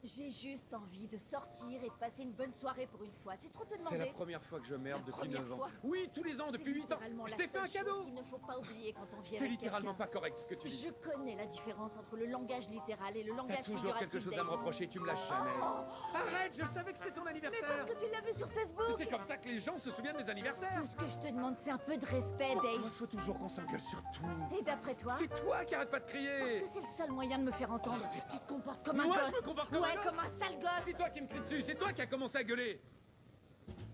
J'ai juste envie de sortir et de passer une bonne soirée pour une fois. C'est trop te C'est demander. la première fois que je merde depuis première 9 ans. fois. Oui, tous les ans, depuis 8 ans. littéralement Je la t'ai fait un seule chose cadeau. qu'il ne faut pas oublier quand on vit C'est avec littéralement quelqu'un. pas correct ce que tu dis. Je connais la différence entre le langage littéral et le T'as langage toujours figuratif. quelque chose à me Dave. reprocher, tu me lâches jamais. Arrête, je savais que c'était ton Mais anniversaire. parce que tu l'as vu sur Facebook. C'est comme ça que les gens se souviennent des anniversaires. Tout ce que je te demande, c'est un peu de respect, Pourquoi Dave. faut toujours qu'on s'engueule sur tout? Et d'après toi? C'est toi qui arrête pas de Parce crier. que c'est le seul moyen de me faire entendre. Tu te comportes comme un Moi, gosse. je me comporte comme un ouais, gosse. comme un sale gosse. C'est toi qui me crie dessus, c'est toi qui as commencé à gueuler.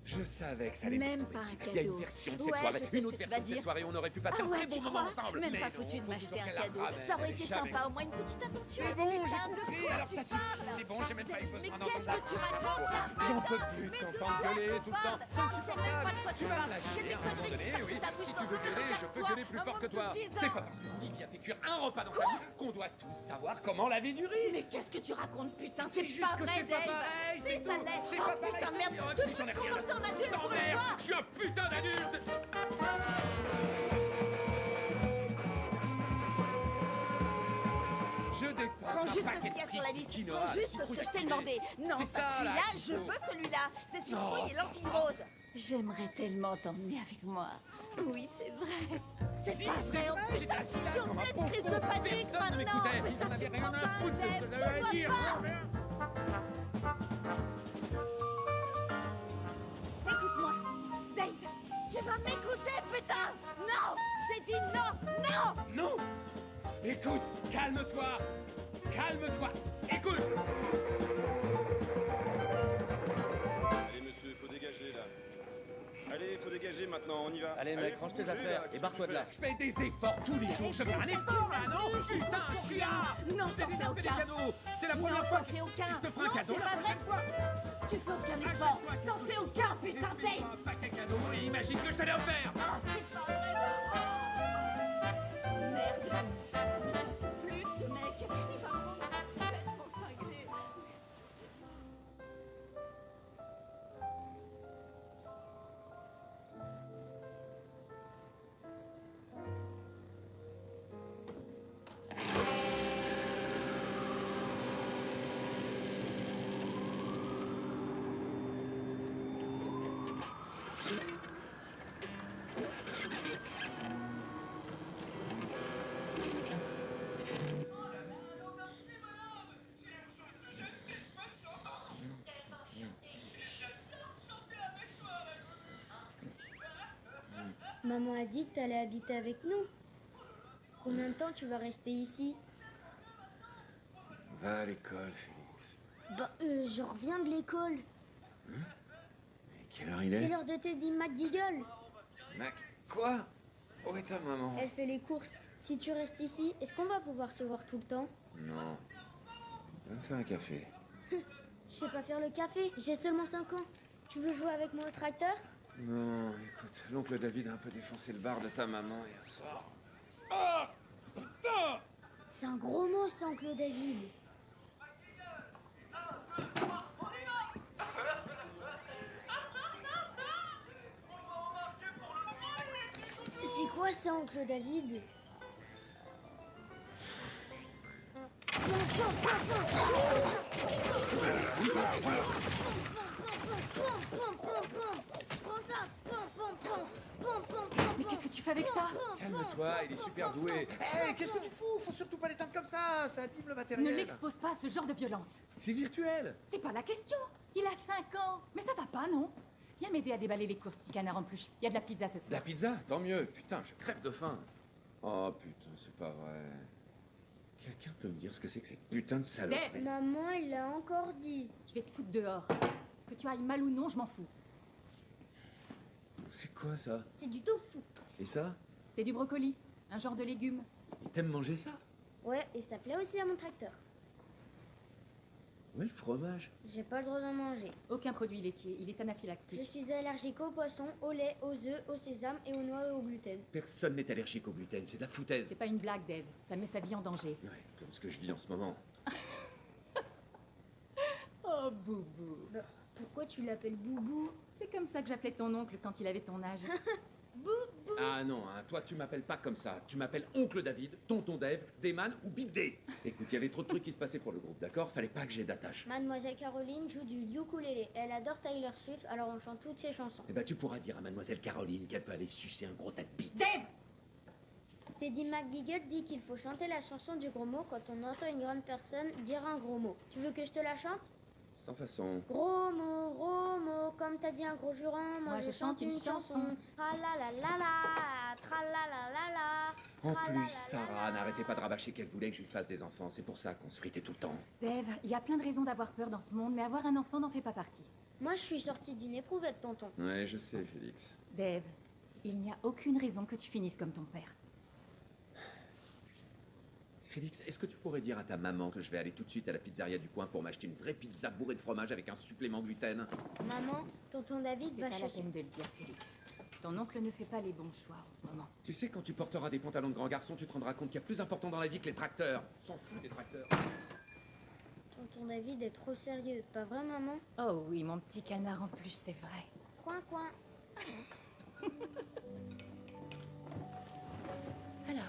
Je savais que ça allait Même me tomber pas un dessus. cadeau. Il y a une version de cette Ouais, soirée, je sais une ce autre que tu version vas de cette dire. soirée, on aurait pu passer Ah un ouais, très bon tu moment crois? ensemble. Même Mais pas non, foutu de faut m'acheter toujours un qu'elle la cadeau. ramène, Ça aurait elle été est jamais- sympa, au moins une petite attention. C'est bon, j'ai Putain, de compris, quoi alors tu ça suffit, parles? c'est bon, j'ai même pas eu besoin Mais d'entendre qu'est-ce ça. que tu racontes là? J'en peux plus de Mais de t'entendre quoi gueuler tu tout le temps. parles? C'est Tu sais même pas de quoi Tu tu vas parles. me lâcher Il y a des à un moment conneries donné, qui sortent oui. de ta bouche Si dans tu veux un gueuler, regard je peux toi, gueuler plus un fort que monde de toi. 10 ans. C'est pas parce que Steve vient fait cuire un repas dans sa vie qu'on doit tous savoir comment laver du riz. Mais qu'est-ce que tu racontes, putain? C'est C'est juste pas que vrai, c'est pas Dave. pareil, Si, c'est ça tout. l'est. C'est Oh pas pareil, putain, je merde. te Tu dis, me j'en ai fais rien à comporter en adulte pour une T'emmerdes, fois. je suis un putain d'adulte. Je dépense Prends un juste paquet ce qu'il y a de sur la frites, liste. quinoa, Prends juste ce citrouille que je t'ai activée. demandé. Non, C'est pas ça, là, celui-là. qu'il Je faut. veux celui-là. C'est citrouille et ça lentilles roses. J'aimerais tellement t'emmener avec moi. Oui, c'est vrai. C'est Si, pas c'est vrai en vrai, plus. j'étais assis là Je suis en comme un pleine pauvre crise de con. panique Personne ne maintenant. m'écoutait. Mais Ils ça, en tu avaient me rien prends à pas, foutre de ce que Dave. je devais Te dire. vois pas. Écoute-moi. Dave, tu vas m'écouter, putain. Non. J'ai dit non. Non. Non. Écoute, calme-toi. Calme-toi. Écoute. Allez monsieur, faut dégager là. Allez, faut dégager maintenant, on y va. Allez, mec, faut range tes bouger, affaires là, et qu'est-ce barre-toi que de tu là. Je fais des efforts tous les jours. Je fais un effort là, non? Putain, je suis là. Non, Je t'ai t'en fais déjà fait des aucun. cadeaux. C'est la Non, première fois t'en que fais aucun. je te ferai un Non, cadeau c'est la pas prochaine vrai. fois. Tu fais aucun À chaque effort. fois que T'en tu fais veux aucun, et putain, fais-moi Dave. un paquet cadeau et imagine que je te l'ai offert. Oh, c'est pas vrai. Merde. J'en peux plus de ce mec. Il va me rendre complètement cinglé. Maman a dit que t'allais habiter avec nous. Combien de temps tu vas rester ici? Va à l'école, Félix. Bah, je reviens de l'école. Et quelle heure il C'est est? l'heure de Teddy McGiggle. Mac, quoi? Où est ta maman? Elle fait les courses. Si tu restes ici, est-ce qu'on va pouvoir se voir tout le temps? Non. Va me faire un café. Je sais pas faire le café, j'ai seulement 5 ans. Tu veux jouer avec moi au tracteur? Non, écoute, l'oncle David a un peu défoncé le bar de ta maman hier soir. Oh! Putain! C'est un gros mot, ça, oncle David. C'est quoi ça, oncle David? Mais qu'est-ce que tu fais avec ça? Calme-toi, il est super doué. Hé, qu'est-ce que tu fous? Faut surtout pas l'éteindre comme ça, ça abîme le matériel. Ne l'expose pas à ce genre de violence. C'est virtuel. C'est pas la question. Il a 5 ans. Mais ça va pas, non? Viens m'aider à déballer les courses, petit canard en plus. Il y a de la pizza ce soir. La pizza, tant mieux. Putain, je crève de faim. Oh putain, c'est pas vrai. Quelqu'un peut me dire ce que c'est que cette putain de salope? Dave, Maman, elle l'a encore dit. je vais te foutre dehors. Que tu ailles mal ou non, je m'en fous. C'est quoi ça? C'est du tofu. Et ça? C'est du brocoli, un genre de légume. Il t'aime manger ça? Ouais, et ça plaît aussi à mon tracteur. Ouais, le fromage. J'ai pas le droit d'en manger. Aucun produit laitier, il est Je anaphylactique. suis allergique aux poissons, au lait, aux œufs, au sésame et aux noix et au gluten. Personne n'est allergique au gluten, c'est de la foutaise. C'est pas une blague, Dave. Ça met sa vie en danger. Ouais, comme ce que je vis en ce moment. Oh, boubou. Bah, pourquoi tu l'appelles Boubou? C'est comme ça que j'appelais ton oncle quand il avait ton âge. Boubou! Boo. Ah non, hein, toi tu m'appelles pas comme ça. Tu m'appelles Oncle David, Tonton Dave, Dayman ou Big Day. Écoute, il y avait trop de trucs qui se passaient pour le groupe, d'accord? Fallait pas que j'ai d'attache. Mademoiselle Caroline joue du ukulélé. Elle adore Taylor Swift, alors on chante toutes ses chansons. Eh ben tu pourras dire à Mademoiselle Caroline qu'elle peut aller sucer un gros tas de bites. Dave! Teddy McGiggle dit qu'il faut chanter la chanson du gros mot quand on entend une grande personne dire un gros mot. Tu veux que je te la chante? Sans façon. Gros mot, comme t'as dit un gros jurant, moi je chante une chanson. Tra la la la la, tra la la la la. En tra la plus, la Sarah la. n'arrêtait pas de rabâcher qu'elle voulait que je lui fasse des enfants. C'est pour ça qu'on se fritait tout le temps. Dave, il y a plein de raisons d'avoir peur dans ce monde, mais avoir un enfant n'en fait pas partie. Moi je suis sortie d'une éprouvette, tonton. Ouais, je sais, Félix. Dave, il n'y a aucune raison que tu finisses comme ton père. Félix, est-ce que tu pourrais dire à ta maman que je vais aller tout de suite à la pizzeria du coin pour m'acheter une vraie pizza bourrée de fromage avec un supplément gluten? Maman, tonton David C'est va pas la chercher. peine de le dire, Félix. Ton oncle ne fait pas les bons choix en ce moment. Tu sais, quand tu porteras des pantalons de grand garçon, tu te rendras compte qu'il y a plus important dans la vie que les tracteurs. On s'en fout des tracteurs. Tonton David est trop sérieux, pas vrai maman? Oh oui, mon petit canard en plus, c'est vrai. Coin. Alors,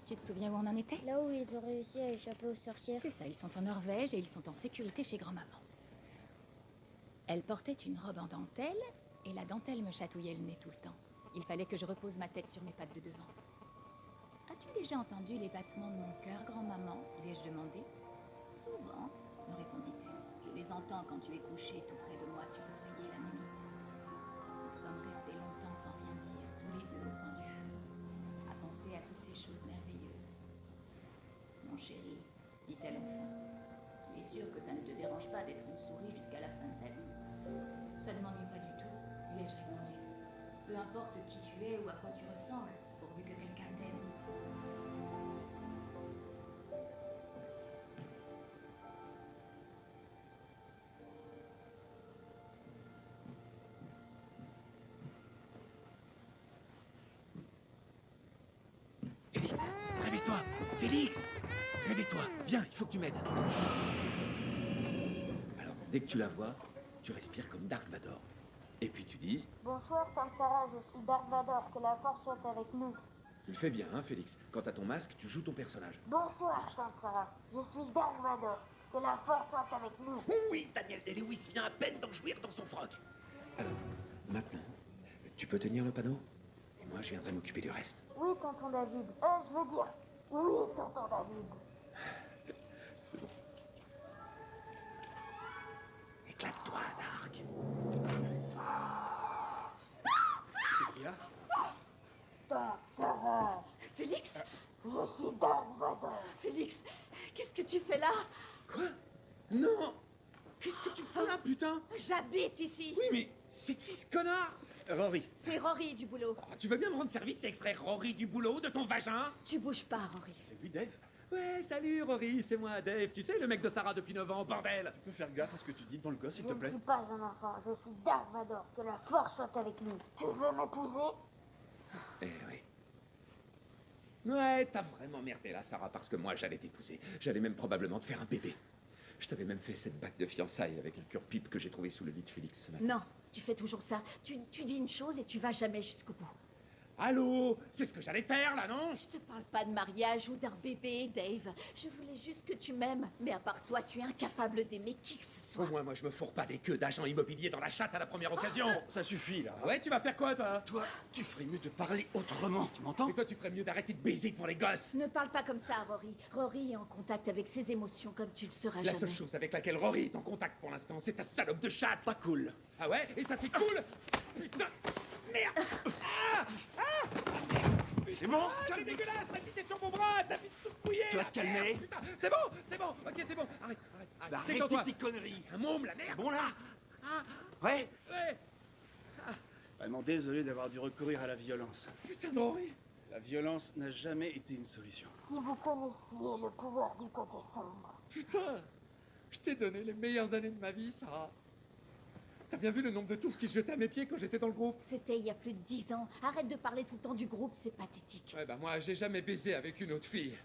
tu te souviens où on en était? Là où ils ont réussi à échapper aux sorcières. C'est ça, ils sont en Norvège et ils sont en sécurité chez grand-maman. Elle portait une robe en dentelle et la dentelle me chatouillait le nez tout le temps. Il fallait que je repose ma tête sur mes pattes de devant. As-tu déjà entendu les battements de mon cœur, grand-maman? Lui ai-je demandé. Souvent, me répondit-elle. Je les entends quand tu es couché tout près de moi sur l'oreiller la nuit. Nous sommes restés longtemps sans rien dire, tous les deux au coin du feu, à penser à toutes ces choses merveilleuses. Mon chéri, dit-elle enfin, tu es sûr que ça ne te dérange pas d'être une souris jusqu'à la fin de ta vie? Ça ne m'ennuie pas du tout, lui ai-je répondu. Peu importe qui tu es ou à quoi tu ressembles, pourvu que quelqu'un t'aime. Félix, réveille-toi. Félix, réveille-toi. Viens, il faut que tu m'aides. Alors, dès que tu la vois, tu respires comme Dark Vador. Et puis tu dis, Bonsoir, tante Sarah, je suis Dark Vador, que la force soit avec nous. tu le fais bien, hein, Félix. Quant à ton masque, tu joues ton personnage. Bonsoir, tante Sarah, je suis Dark Vador, que la force soit avec nous. Oui, Daniel Day-Lewis vient à peine d'en jouir dans son froc. Alors, maintenant, tu peux tenir le panneau? Et moi, je viendrai m'occuper du reste. Oui, tonton David. Je veux dire, oui, tonton David. C'est bon. Éclate-toi, Dark. Qu'est-ce qu'il y a? Tante Sarah, Félix je suis Dark Vador. Félix, qu'est-ce que tu fais là? Quoi? Non! Qu'est-ce que tu fais là, putain? J'habite ici. Oui, mais c'est qui ce connard? Rory. C'est Rory du boulot. Oh, tu veux bien me rendre service et extraire Rory du boulot de ton vagin? Tu bouges pas, Rory. C'est lui, Dave? Ouais, salut Rory, c'est moi, Dave. Tu sais, le mec de Sarah depuis 9 ans, bordel! Tu peux faire gaffe à ce que tu dis devant le gosse, s'il Je te ne plaît? suis pas un enfant, je suis Dark Vador, que la force soit avec nous. Tu veux m'épouser? Eh oui. Ouais, t'as vraiment merdé là, Sarah, parce que moi, j'allais t'épouser. J'allais même probablement te faire un bébé. Je t'avais même fait cette bague de fiançailles avec un cure-pipe que j'ai trouvé sous le lit de Félix ce matin. Non, tu fais toujours ça. Tu dis une chose et tu vas jamais jusqu'au bout. Allô? C'est ce que j'allais faire, là, non? Je te parle pas de mariage ou d'un bébé, Dave. Je voulais juste que tu m'aimes. Mais à part toi, tu es incapable d'aimer qui que ce Au soit. moins, moi, je me fourre pas des queues d'agents immobiliers dans la chatte à la première occasion. Ça suffit, là. Ah ouais, tu vas faire quoi, toi? Toi, tu ferais mieux de parler autrement, tu m'entends? Et toi, tu ferais mieux d'arrêter de baiser pour les gosses. Ne parle pas comme ça, Rory. Rory est en contact avec ses émotions comme tu le seras La jamais. seule chose avec laquelle Rory est en contact pour l'instant, c'est ta salope de chatte. Pas cool. Ah ouais? Et ça, c'est cool? Putain! Merde! Ah! C'est bon? Ah, c'est dégueulasse! T'as pité sur mon bras! T'as pité tout mouillé! Tu vas là, te calmer. merde, putain. C'est bon! C'est bon! Ok, c'est bon! Arrête! Bah, arrête Détends-toi. tes conneries. Un môme, la merde! C'est bon, là? Ah! Ouais? Ouais! Vraiment désolé d'avoir dû recourir à la violence. Putain de Rory! La violence n'a jamais été une solution. Si vous connaissiez le pouvoir du côté sombre. Putain! Je t'ai donné les meilleures années de ma vie, Sarah. T'as bien vu le nombre de touffes qui se jetaient à mes pieds quand j'étais dans le groupe? C'était il y a plus de 10 ans. Arrête de parler tout le temps du groupe, c'est pathétique. Ouais, bah moi, j'ai jamais baisé avec une autre fille.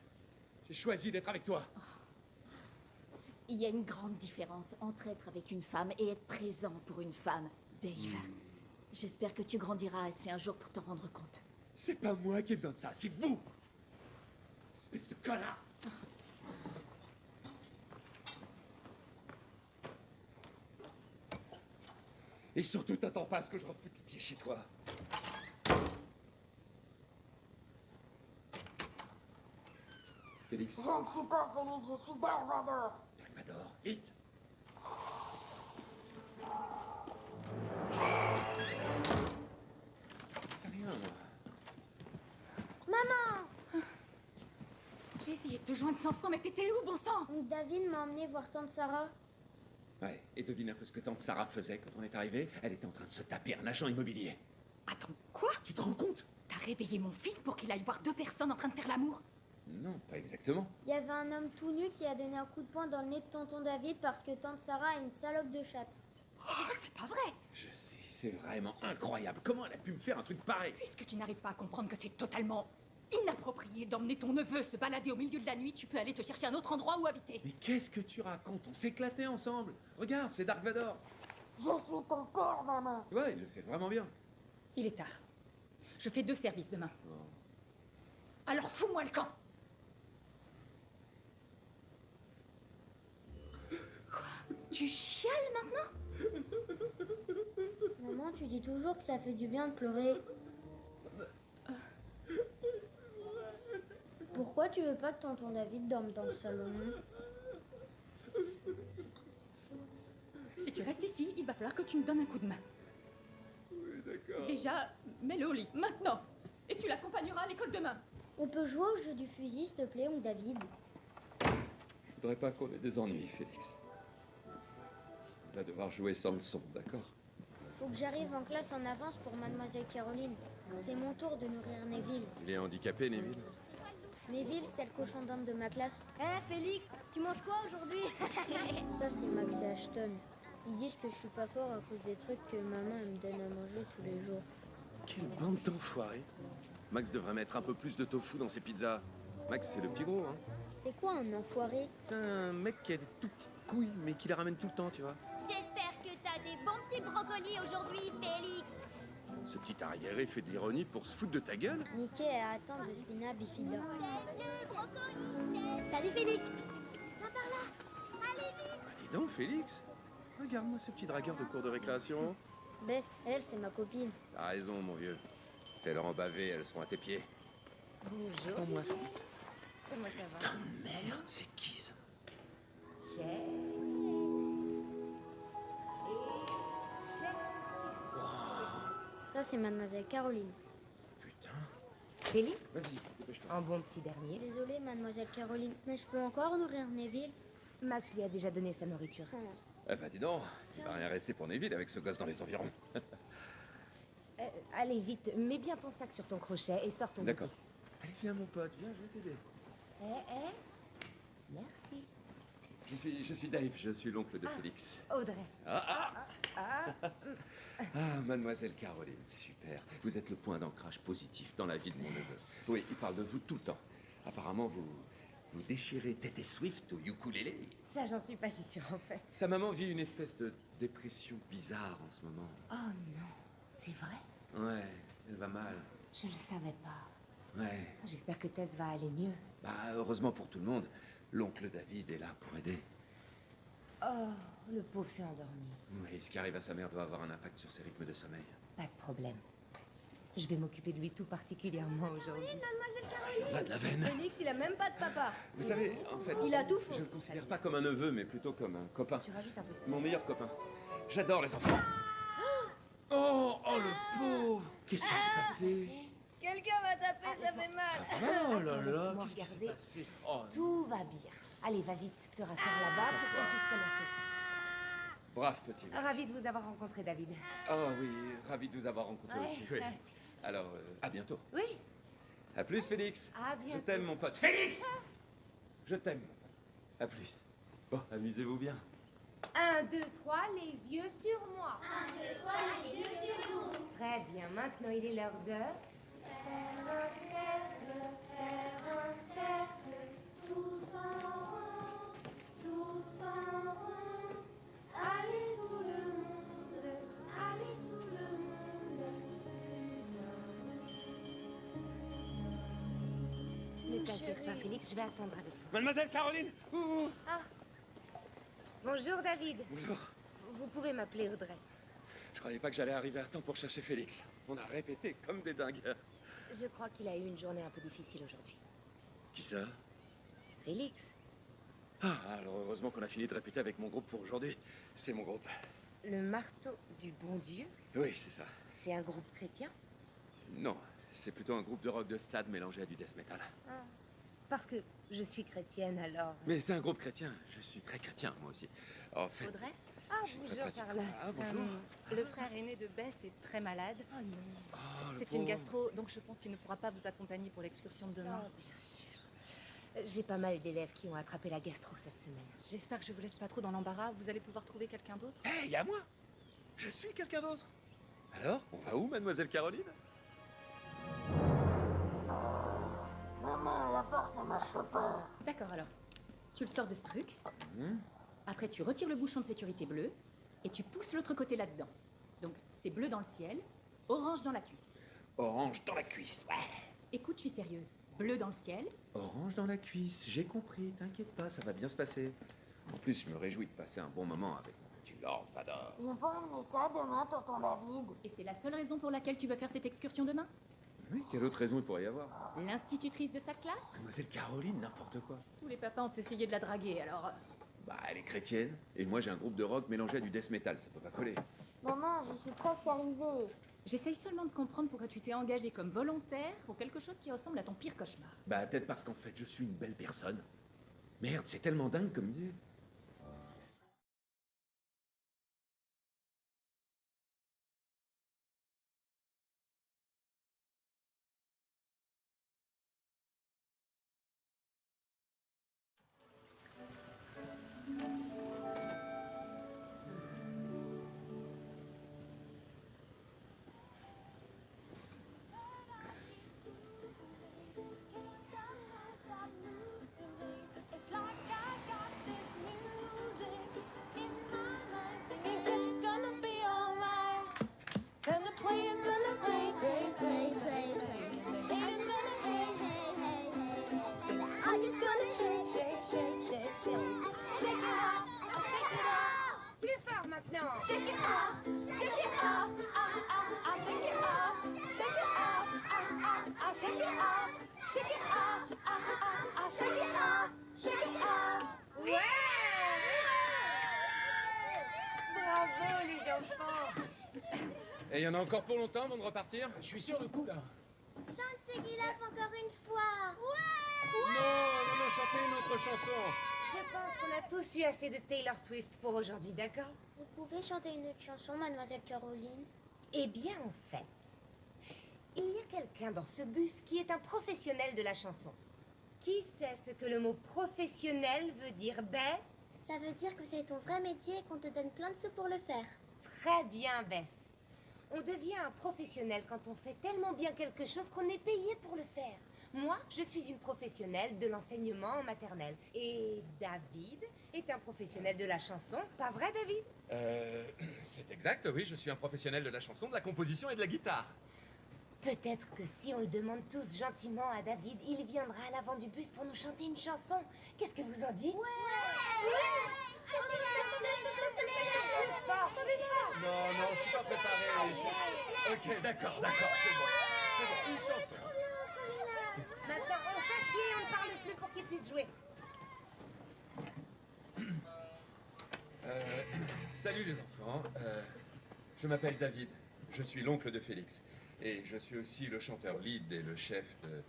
J'ai choisi d'être avec toi. Il y a une grande différence entre être avec une femme et être présent pour une femme, Dave. J'espère que tu grandiras assez un jour pour t'en rendre compte. C'est pas moi qui ai besoin de ça, c'est vous! Espèce de connard! Et surtout, t'attends pas à ce que je refoute les pieds chez toi. Félix. Je ne suis pas Félix, je suis Dark Vador. Dark Vador, vite! C'est rien, moi. Maman! J'ai essayé de te joindre 100 fois, mais t'étais où, bon sang? David m'a emmené voir tante Sarah. Ouais, et devine un peu ce que tante Sarah faisait quand on est arrivé. Elle était en train de se taper un agent immobilier. Attends, quoi? Tu te rends compte? T'as réveillé mon fils pour qu'il aille voir deux personnes en train de faire l'amour? Non, pas exactement. Il y avait un homme tout nu qui a donné un coup de poing dans le nez de tonton David parce que tante Sarah a une salope de chatte. Oh, c'est pas vrai! Je sais, c'est vraiment incroyable. Comment elle a pu me faire un truc pareil? Puisque tu n'arrives pas à comprendre que c'est totalement inapproprié d'emmener ton neveu se balader au milieu de la nuit, tu peux aller te chercher un autre endroit où habiter. Mais qu'est-ce que tu racontes? On s'éclatait ensemble. Regarde, c'est Dark Vador. Je suis ton père, maman. Ouais, il le fait vraiment bien. Il est tard. Je fais 2 services demain. Oh. Alors fous-moi le camp! Quoi? Tu chiales maintenant? Maman, tu dis toujours que ça fait du bien de pleurer. Pourquoi tu veux pas que tonton David dorme dans le salon? Si tu restes ici, il va falloir que tu me donnes un coup de main. Oui, d'accord. Déjà, mets-le au lit, maintenant. Et tu l'accompagneras à l'école demain. On peut jouer au jeu du fusil, s'il te plaît, ou David? Je voudrais pas qu'on ait des ennuis, Félix. On va devoir jouer sans le son, d'accord? Faut que j'arrive en classe en avance pour mademoiselle Caroline. C'est mon tour de nourrir Neville. Il est handicapé, Neville. Neville, c'est le cochon d'Inde de ma classe. Félix, tu manges quoi aujourd'hui? Ça, c'est Max et Ashton. Ils disent que je suis pas fort à cause des trucs que maman elle me donne à manger tous les jours. Quelle bande d'enfoirés. Max devrait mettre un peu plus de tofu dans ses pizzas. Max, c'est le petit gros, hein. C'est quoi un enfoiré? C'est un mec qui a des tout petites couilles, mais qui les ramène tout le temps, tu vois. J'espère que t'as des bons petits brocolis aujourd'hui, Félix. Ce petit arriéré fait de l'ironie pour se foutre de ta gueule. Mickey est atteint de spina bifida. Le brocoli. Salut Félix! Viens par là. Allez vite. Bah, dis donc, Félix. Regarde-moi ces petits dragueurs de cours de récréation. Bess, elle, c'est ma copine. T'as raison, mon vieux. Fais-leur en baver, elles seront à tes pieds. Bonjour. Attends-moi, Félix. Comment ça va? Putain de merde, c'est qui ça? Chef. Ça, c'est mademoiselle Caroline. Putain. Félix, Vas-y, dépêche-toi. un bon petit dernier. Désolée, mademoiselle Caroline, mais je peux encore nourrir Neville? Max lui a déjà donné sa nourriture. Oh. Eh bah dis donc, il va rien rester pour Neville avec ce gosse dans les environs. Allez, vite, mets bien ton sac sur ton crochet et sors ton D'accord. goûter. Allez, viens mon pote, viens, je vais t'aider. Merci. Je suis Dave, je suis l'oncle de Félix. Audrey. Mademoiselle Caroline, super. Vous êtes le point d'ancrage positif dans la vie de mon neveu. Oui, il parle de vous tout le temps. Apparemment, vous déchirez Tété Swift au ukulélé. Ça, j'en suis pas si sûre en fait. Sa maman vit une espèce de dépression bizarre en ce moment. Oh non, c'est vrai? Ouais, elle va mal. Je le savais pas. Ouais. J'espère que Tess va aller mieux. Bah, heureusement pour tout le monde, l'oncle David est là pour aider. Oh, le pauvre s'est endormi. Oui, ce qui arrive à sa mère doit avoir un impact sur ses rythmes de sommeil. Pas de problème. Je vais m'occuper de lui tout particulièrement aujourd'hui. On a de la veine. Félix, il a même pas de papa. Vous savez, en fait, Il a tout faux. je le considère pas comme un neveu, mais plutôt comme un copain. Tu rajoutes un peu de... Mon meilleur copain. J'adore les enfants. Oh, le pauvre. Qu'est-ce qui s'est passé? Quelqu'un m'a tapé, ça fait mal. Oh là là, Laisse-moi qu'est-ce qui s'est regarder. passé? Oh, Tout va bien. Allez, va vite te rasseoir là-bas pour qu'on puisse commencer. brave petit. Ravi de vous avoir rencontré, David. Oh oui, ravi de vous avoir rencontré Ouais. aussi. Oui. Alors, à bientôt. Oui, À plus, Félix. à Je bientôt. t'aime, mon pote. Félix! Je t'aime, mon pote. À plus. Bon, amusez-vous bien. 1, 2, 3, les yeux sur moi. 1, 2, 3, les yeux sur nous. Très bien, maintenant il est l'heure de... Faire un cercle, tous en rond, tous en rond. Allez tout le monde, allez tout le monde. t'inquiète pas, Félix, je vais attendre avec toi. Mademoiselle Caroline. Ouh. Bonjour, David. Bonjour. Vous pouvez m'appeler Audrey. Je croyais pas que j'allais arriver à temps pour chercher Félix. On a répété comme des dingues. Je crois qu'il a eu une journée un peu difficile aujourd'hui. Qui ça? Félix, Ah, alors heureusement qu'on a fini de répéter avec mon groupe pour aujourd'hui. C'est mon groupe. le marteau du bon Dieu, Oui, c'est ça. c'est un groupe chrétien? Non, c'est plutôt un groupe de rock de stade mélangé à du death metal. Parce que je suis chrétienne, alors... Mais c'est un groupe chrétien. Je suis très chrétien, moi aussi. En fait... Audrey? Ah, je suis très bonjour, pratiquant. Carla. Ah, bonjour. Le frère aîné de Bess est très malade. Oh non. Oh, le C'est une pauvre. gastro, donc je pense qu'il ne pourra pas vous accompagner pour l'excursion de demain. Oh, bien sûr. J'ai pas mal d'élèves qui ont attrapé la gastro cette semaine. J'espère que je vous laisse pas trop dans l'embarras. Vous allez pouvoir trouver quelqu'un d'autre? Hé, y a moi. Je suis quelqu'un d'autre. Alors, on va où, mademoiselle Caroline? Maman, la force ne marche pas. D'accord, alors. Tu le sors de ce truc. Après, tu retires le bouchon de sécurité bleu et tu pousses l'autre côté là-dedans. Donc, c'est bleu dans le ciel, orange dans la cuisse. Orange dans la cuisse, ouais. Écoute, je suis sérieuse. Bleu dans le ciel. Orange dans la cuisse, j'ai compris, t'inquiète pas, ça va bien se passer. En plus, je me réjouis de passer un bon moment avec mon petit Lord Vador. Je peux emmener ça demain, tonton David. Et c'est la seule raison pour laquelle tu veux faire cette excursion demain? Oui, quelle autre raison il pourrait y avoir? L'institutrice de sa classe? Mademoiselle Caroline, n'importe quoi. Tous les papas ont essayé de la draguer, alors... Bah, elle est chrétienne, et moi j'ai un groupe de rock mélangé à du death metal, ça peut pas coller. Maman, je suis presque arrivée. J'essaye seulement de comprendre pourquoi tu t'es engagé comme volontaire pour quelque chose qui ressemble à ton pire cauchemar. Bah, peut-être parce qu'en fait, je suis une belle personne. Merde, c'est tellement dingue comme idée. Plus fort maintenant! Ouais! Bravo les enfants! Et il y en a encore pour longtemps avant de repartir? Je suis sûr de coup, là. Chante Seguilaf encore une fois. Non, chantez une autre chanson. Je pense qu'on a tous eu assez de Taylor Swift pour aujourd'hui, d'accord? Vous pouvez chanter une autre chanson, mademoiselle Caroline? Eh bien, en fait, il y a quelqu'un dans ce bus qui est un professionnel de la chanson. Qui sait ce que le mot professionnel veut dire, Bess? Ça veut dire que c'est ton vrai métier et qu'on te donne plein de sous pour le faire. Très bien, Bess. On devient un professionnel quand on fait tellement bien quelque chose qu'on est payé pour le faire. Moi, je suis une professionnelle de l'enseignement en maternelle. Et David est un professionnel de la chanson, pas vrai, David? C'est exact, oui, je suis un professionnel de la chanson, de la composition et de la guitare. Peut-être que si on le demande tous gentiment à David, il viendra à l'avant du bus pour nous chanter une chanson. Qu'est-ce que vous en dites? Non, je suis pas préparé. Ok, d'accord, c'est bon. C'est bon, une chanson. Maintenant, on s'assied et on ne parle plus pour qu'il puisse jouer. Salut les enfants, je m'appelle David, je suis l'oncle de Félix. Et je suis aussi le chanteur lead et le chef de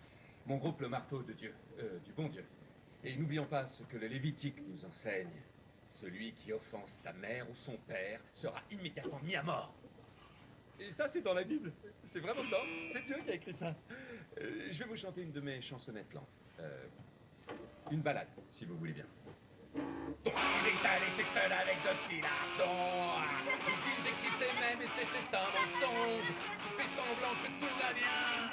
mon groupe Le Marteau de Dieu, du bon Dieu. Et n'oublions pas ce que le Lévitique nous enseigne. Celui qui offense sa mère ou son père sera immédiatement mis à mort. Et ça, c'est dans la Bible. C'est vraiment dedans. C'est Dieu qui a écrit ça. Je vais vous chanter une de mes chansonnettes lentes. Une ballade, si vous voulez bien. Il est allé, c'est seul avec de petits lardons. Il disait qu'il t'aimait, mais c'était un mensonge. Tu fais semblant que tout va bien.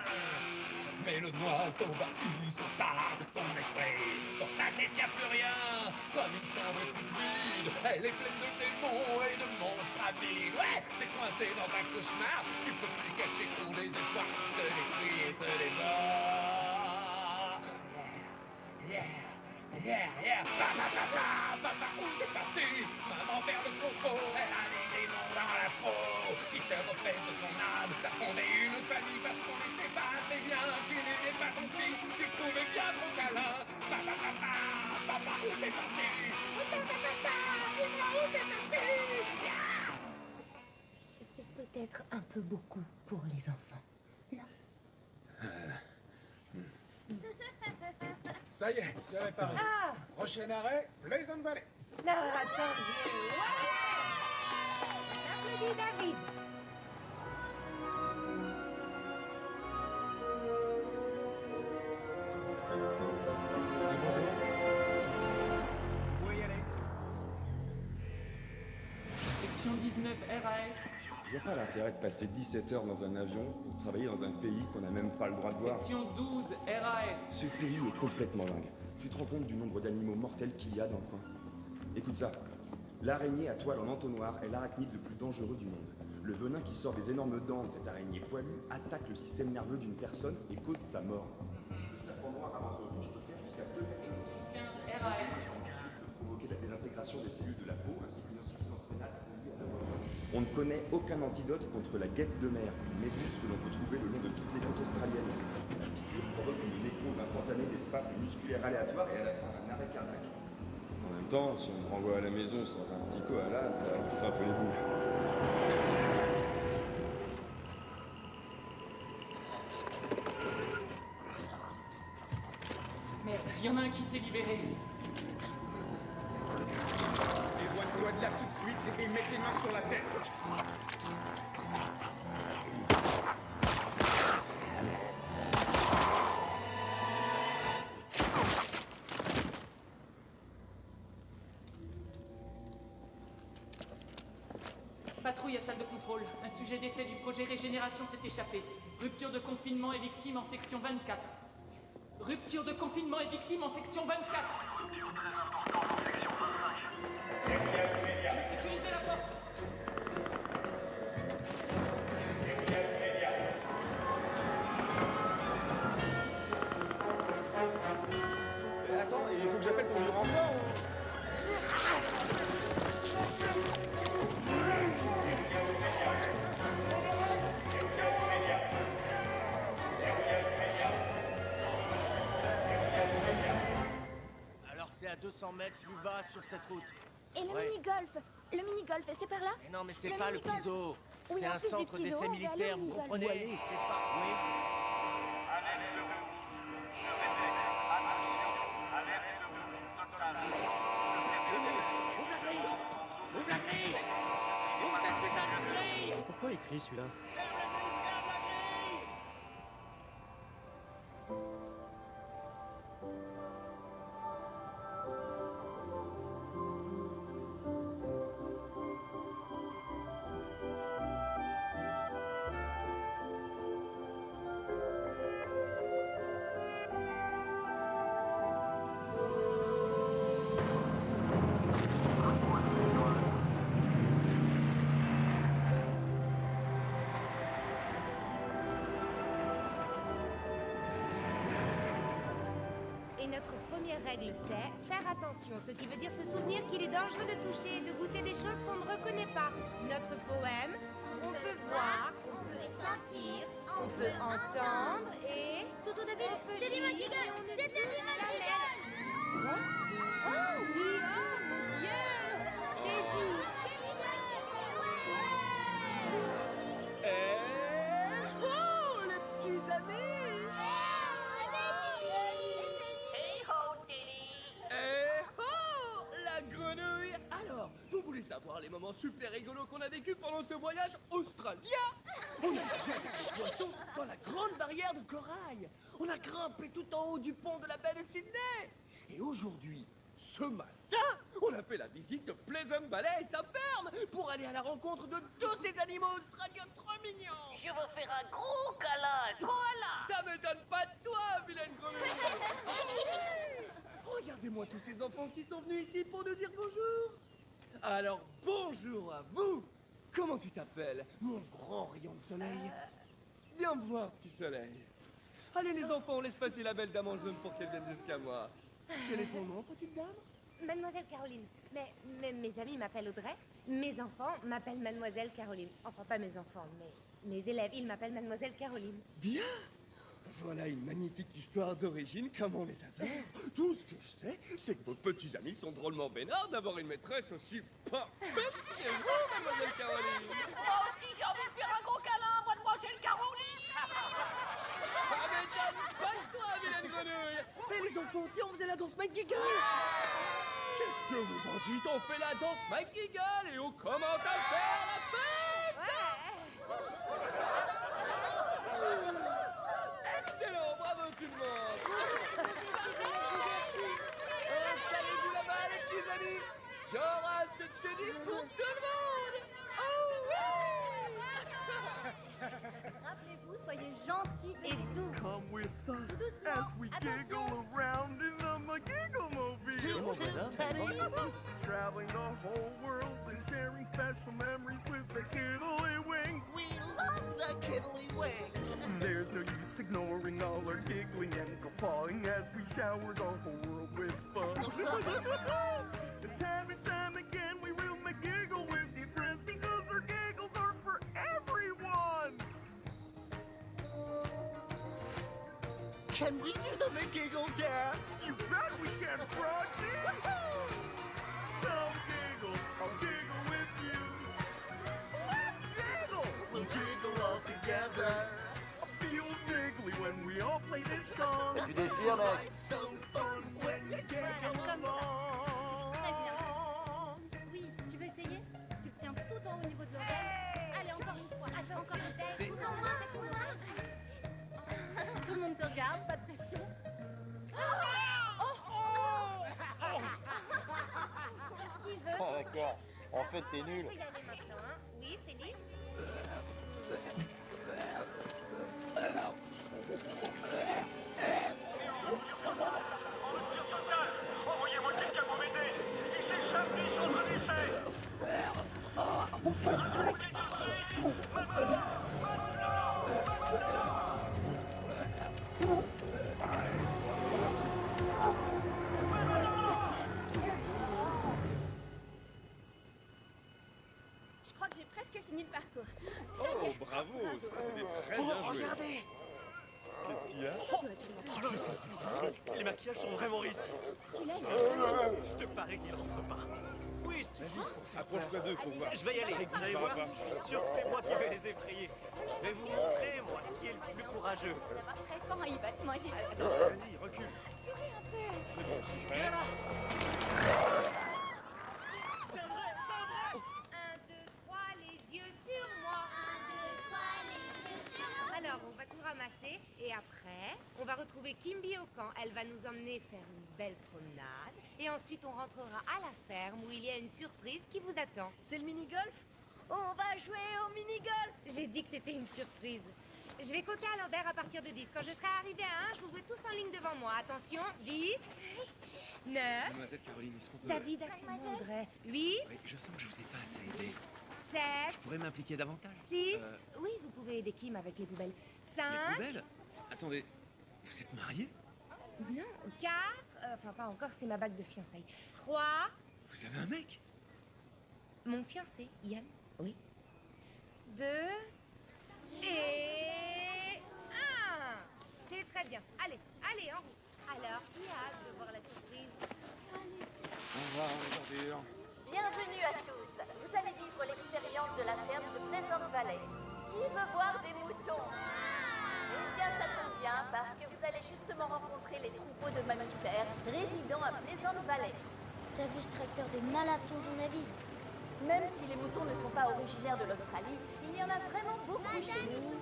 Mais le noir t'envahit, s'empare de ton esprit. Dans ta tête, y a plus rien. Comme une chambre toute vide. Elle est pleine de démons et de monstres avides. Ouais, t'es coincé dans un cauchemar. Tu peux plus cacher ton désespoir. Te détruit et te dévore. Papa, où t'es parti? Maman perd le contrôle, elle a les démons dans la peau. Qui se repèse de son âme, t'as fondé une autre famille parce qu'on n'était pas assez bien. Tu n'aimais pas ton fils, tu trouvais bien ton câlin. Papa, où t'es parti? Papa, dis-moi où t'es parti? C'est peut-être un peu beaucoup pour les enfants. Ça y est, c'est réparé. Ah! Prochain arrêt, Pleasant Valley. Non, attendez. Ouais! Applaudis David. Où y aller? Section 19 RAS. Je vois pas l'intérêt de passer 17 heures dans un avion pour travailler dans un pays qu'on n'a même pas le droit de voir. Section 12 RAS. Ce pays est complètement dingue. Tu te rends compte du nombre d'animaux mortels qu'il y a dans le coin? Écoute ça. L'araignée à toile en entonnoir est l'arachnide le plus dangereux du monde. Le venin qui sort des énormes dents de cette araignée poilue attaque le système nerveux d'une personne et cause sa mort. Le serpent noir à ventre rouge peut faire jusqu'à 2 mètres. Section 15 RAS. Peut provoquer la désintégration des cellules de la peau ainsi qu'une insuffisance rénale liée à la mort. On ne connaît aucun antidote contre la guêpe de mer, une méduse que l'on peut trouver le long de toutes les côtes australiennes. Sa piqûre provoque une nécrose instantanée des spasmes musculaires aléatoires et à la fin un arrêt cardiaque. En même temps, si on me renvoie à la maison sans un petit koala, ça va me foutre un peu les boules. Merde, il y en a un qui s'est libéré. Éloigne-toi de là tout de suite et mets tes mains sur la tête. Patrouille à salle de contrôle. Un sujet d'essai du projet Régénération s'est échappé. Rupture de confinement et victime en section 24. Rupture de confinement et victime en section 24. Je vais sécuriser la porte. Attends, il faut que j'appelle pour du renfort ou... Alors c'est à 200 mètres plus bas sur cette route. Et le Ouais. mini-golf? Le mini-golf, c'est par là? Mais non, mais c'est Le pas le mini-golf. petit zoo. Oui, C'est en un plus du centre petit zoo, d'essai on va aller au militaire, vous mini-golf. comprenez? Où aller? C'est pas... Oui. Ouvre la grille! Ouvre cette putain de grille! Pourquoi il crie celui-là? Et notre première règle, c'est faire attention, ce qui veut dire se souvenir qu'il est dangereux de toucher et de goûter des choses qu'on ne reconnaît pas. Notre poème, on peut voir, on peut sentir, on peut entendre et... Toto David, c'est Teddy McKeegan! C'est Teddy McKeegan! Quoi? Oh oui, oh mon Dieu! Teddy! Oh, les petits amis! Hey ho, Teddy! Eh oh, la grenouille! Alors, vous voulez savoir les moments super rigolos qu'on a vécu pendant ce voyage australien? On a nagé avec les poissons dans la grande barrière de corail. On a grimpé tout en haut du pont de la baie de Sydney. Et aujourd'hui, ce matin, on a fait la visite de Pleasant Valley et sa ferme pour aller à la rencontre de tous ces animaux australiens trop mignons. Je veux faire un gros câlin, koala. Ça m'étonne pas de toi, vilaine grenouille. Regardez-moi tous ces enfants qui sont venus ici pour nous dire bonjour. Alors, bonjour à vous. Comment tu t'appelles, mon grand rayon de soleil? Viens me voir, petit soleil. Allez les enfants, laisse passer la belle dame en jaune pour qu'elle vienne jusqu'à moi. Quel est ton nom, petite dame? Mademoiselle Caroline. Mais mes amis m'appellent Audrey. Mes enfants m'appellent Mademoiselle Caroline. Enfin, pas mes enfants, mais mes élèves, ils m'appellent Mademoiselle Caroline. Bien. Voilà une magnifique histoire d'origine, comme on les adore. Tout ce que je sais, c'est que vos petits amis sont drôlement vénards d'avoir une maîtresse aussi parfaite que vous, Mademoiselle Caroline. Moi aussi, j'ai envie de faire un gros câlin, Mademoiselle Caroline. Ça m'étonne pas de toi, vilaine grenouille. Mais les enfants, si on faisait la danse McGiggle. Qu'est-ce que vous en dites? On fait la danse McGiggle et on commence à faire la fête. Excellent, bravo tout le monde. Installez-vous là-bas, les petits amis. J'aurai cette tenue pour tout le monde. Oh oui. Rappelez-vous, soyez gentils et doux. Come with us as we giggle around in the McGiggle-mobile. Traveling the whole world and sharing special memories with the Kiddlywinks. We love the Kiddlywinks. There's no use ignoring all our giggling and guffawing as we shower the whole world with fun. Time and time again, we will McGiggle with you friends because our giggles are for everyone. Can we do the McGiggle dance? You bet we can, Frogsy! Come giggle, I'll giggle with you. Let's giggle! We'll giggle all together. I feel giggly when we all play this song. Tu déchires, mec. Life's so fun when you giggle along. Oui, tu veux essayer? Tu le tiens tout en haut au niveau de l'oreille. Allez, encore une fois. Attends, encore une fois. Tout en haut. Tout le monde te regarde, pas de pression. Qui veut? Ah, d'accord. En fait, t'es nul. On peut y aller maintenant, hein? Oui, Félix? Envoyez-moi quelqu'un pour m'aider. Il s'échappe, ils sont en effet. Je crois que j'ai presque fini le parcours. Oh, bravo, ça c'était très bien joué. Regardez. Qu'est-ce qu'il y a? Les maquillages sont vraiment réussis. Celui-là, il Je te parie qu'il rentre pas. Oui, Approche-toi d'eux pour voir. je vais y aller. Vous allez voir, je suis sûr que c'est moi qui vais les effrayer. Je vais vous montrer, moi, qui est le plus courageux. va très fort, il va te manger. Vas-y, recule. C'est bon, super. C'est vrai, c'est vrai. 1, 2, 3, les yeux sur moi. 1, 2, 3, les yeux sur moi. Alors, on va tout ramasser et après, on va retrouver Kimby au camp. Elle va nous emmener faire une belle promenade et ensuite on rentrera à la ferme où il y a une surprise qui vous attend. C'est le mini-golf? On va jouer au mini-golf. J'ai dit que c'était une surprise. Je vais compter à l'envers à partir de 10. Quand je serai arrivée à 1, je vous veux tous en ligne devant moi. Attention, 10, 9, Mademoiselle Caroline, est-ce qu'on peut... David, actuellement, Audrey, 8, Oui, je sens que je vous ai pas assez aidé. 7, Je pourrais m'impliquer davantage. 6, oui, vous pouvez aider Kim avec les poubelles. 5, Les poubelles? Attendez, vous êtes mariés? non, 4, enfin pas encore, c'est ma bague de fiançailles. 3, Vous avez un mec? mon fiancé, Yann, oui. 2, et 1. C'est très bien. Allez, allez, en route. Alors, qui a hâte de voir la surprise? Au revoir, les ordures. Bienvenue à tous. Vous allez vivre l'expérience de la ferme de Pleasant Valley. Qui veut voir des moutons? Eh bien, ça tombe bien, parce que vous allez justement rencontrer les troupeaux de mammifères résidant à Pleasant Valley. T'as vu ce tracteur de malade, tonton David? Même si les moutons ne sont pas originaires de l'Australie, il y en a vraiment beaucoup chez nous.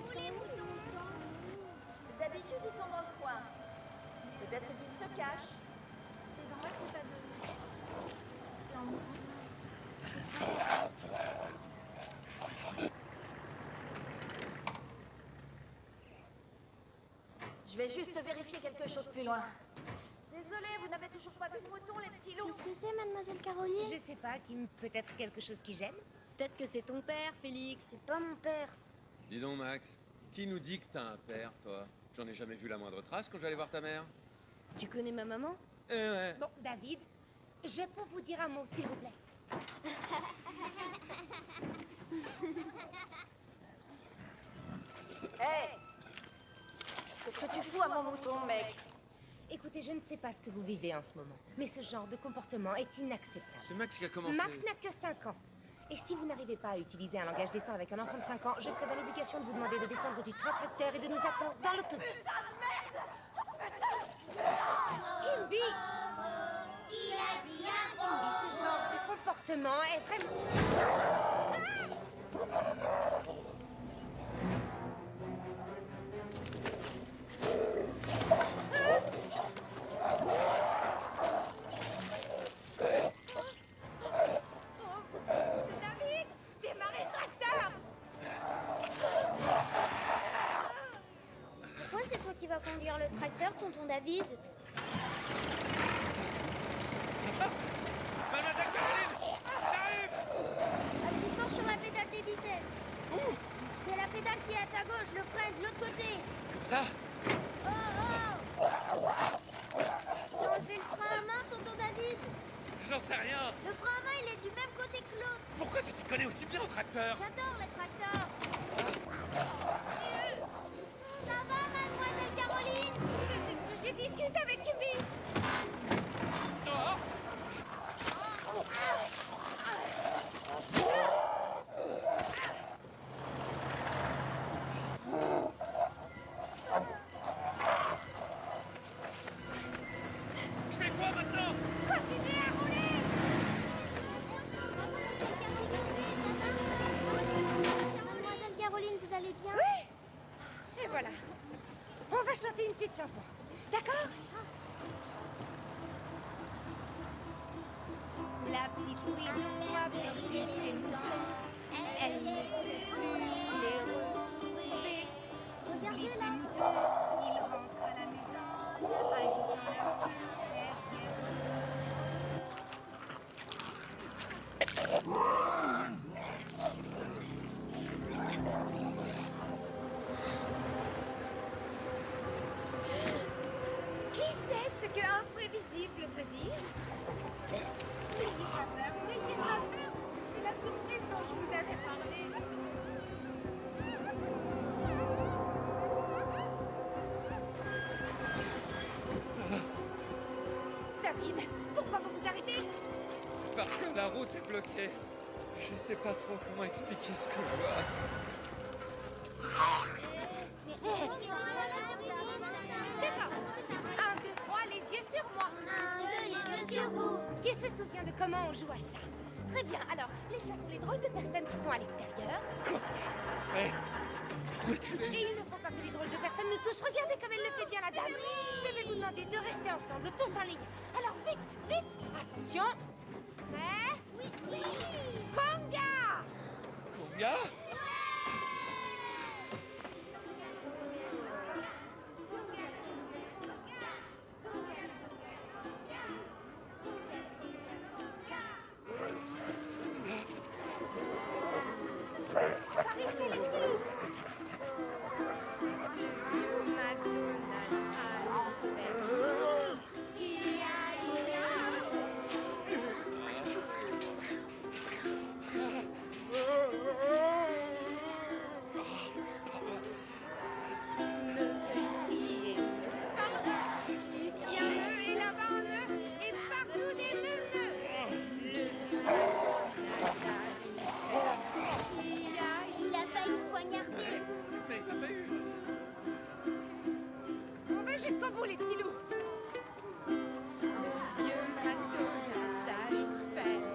D'habitude, ils sont dans le coin. Peut-être qu'ils se cachent. C'est normal que t'as de... C'est en Je vais juste vérifier quelque chose plus loin. Désolée, vous n'avez toujours pas vu de mouton, les petits loups. Qu'est-ce que c'est, mademoiselle Caroline? Je sais pas, Kim, peut-être quelque chose qui gêne? Peut-être que c'est ton père, Félix. C'est pas mon père. Dis donc, Max, qui nous dit que t'as un père, toi? J'en ai jamais vu la moindre trace quand j'allais voir ta mère. Tu connais ma maman? Bon, David, je peux vous dire un mot, s'il vous plaît. Hé! Qu'est-ce que tu fous à mon mouton, mec? Écoutez, je ne sais pas ce que vous vivez en ce moment, mais ce genre de comportement est inacceptable. C'est Max qui a commencé. Max n'a que 5 ans. Et si vous n'arrivez pas à utiliser un langage décent avec un enfant de 5 ans, je serai dans l'obligation de vous demander de descendre du train-tracteur et de nous attendre dans l'autobus. Kimby! Il a dit un Kimby, ce genre de comportement est vraiment... David, démarrez le tracteur! Pourquoi c'est toi qui vas conduire le tracteur, tonton David? Mademoiselle Caroline! J'arrive! Appuie fort sur la pédale des vitesses. Où? C'est la pédale qui est à ta gauche, le frein est de l'autre côté. Comme ça? Oh, oh! T'as enlevé le frein à main, tonton David? J'en sais rien. Le frein à main, il est du même côté que l'autre. Pourquoi tu t'y connais aussi bien au tracteur? J'adore les tracteurs. Ça va, mademoiselle Caroline? Je discute avec Kimby. Je fais quoi maintenant? Continuez à rouler! Mademoiselle Caroline, vous allez bien? Oui! Et voilà. On va chanter une petite chanson. D'accord? La petite prison a perdu ses moutons. Elle ne sait plus les retrouver. Oublie tes moutons, ils rentrent à la maison, agitant leur queue derrière eux. Qui sait ce que imprévisible veut dire? N'ayez pas peur, n'ayez pas peur. C'est la surprise dont je vous avais parlé. David, pourquoi vous vous arrêtez? Parce que la route est bloquée. Je sais pas trop comment expliquer ce que je vois. D'accord. 1, 2, 3, les yeux sur moi. 1, 2, les yeux sur vous. Qui se souvient de comment on joue à ça? Très bien. Alors, les chats sont les drôles de personnes qui sont à l'extérieur. Ouais. Et il ne faut pas que les drôles de personnes nous touchent. Regardez comme elle le fait bien, la dame. Je vais vous demander de rester ensemble, tous en ligne. Alors, vite, vite. Attention. Prêt? Oui. Conga! Conga? Jusqu'au bout, les petits loups. Le vieux McDonald a une ferme.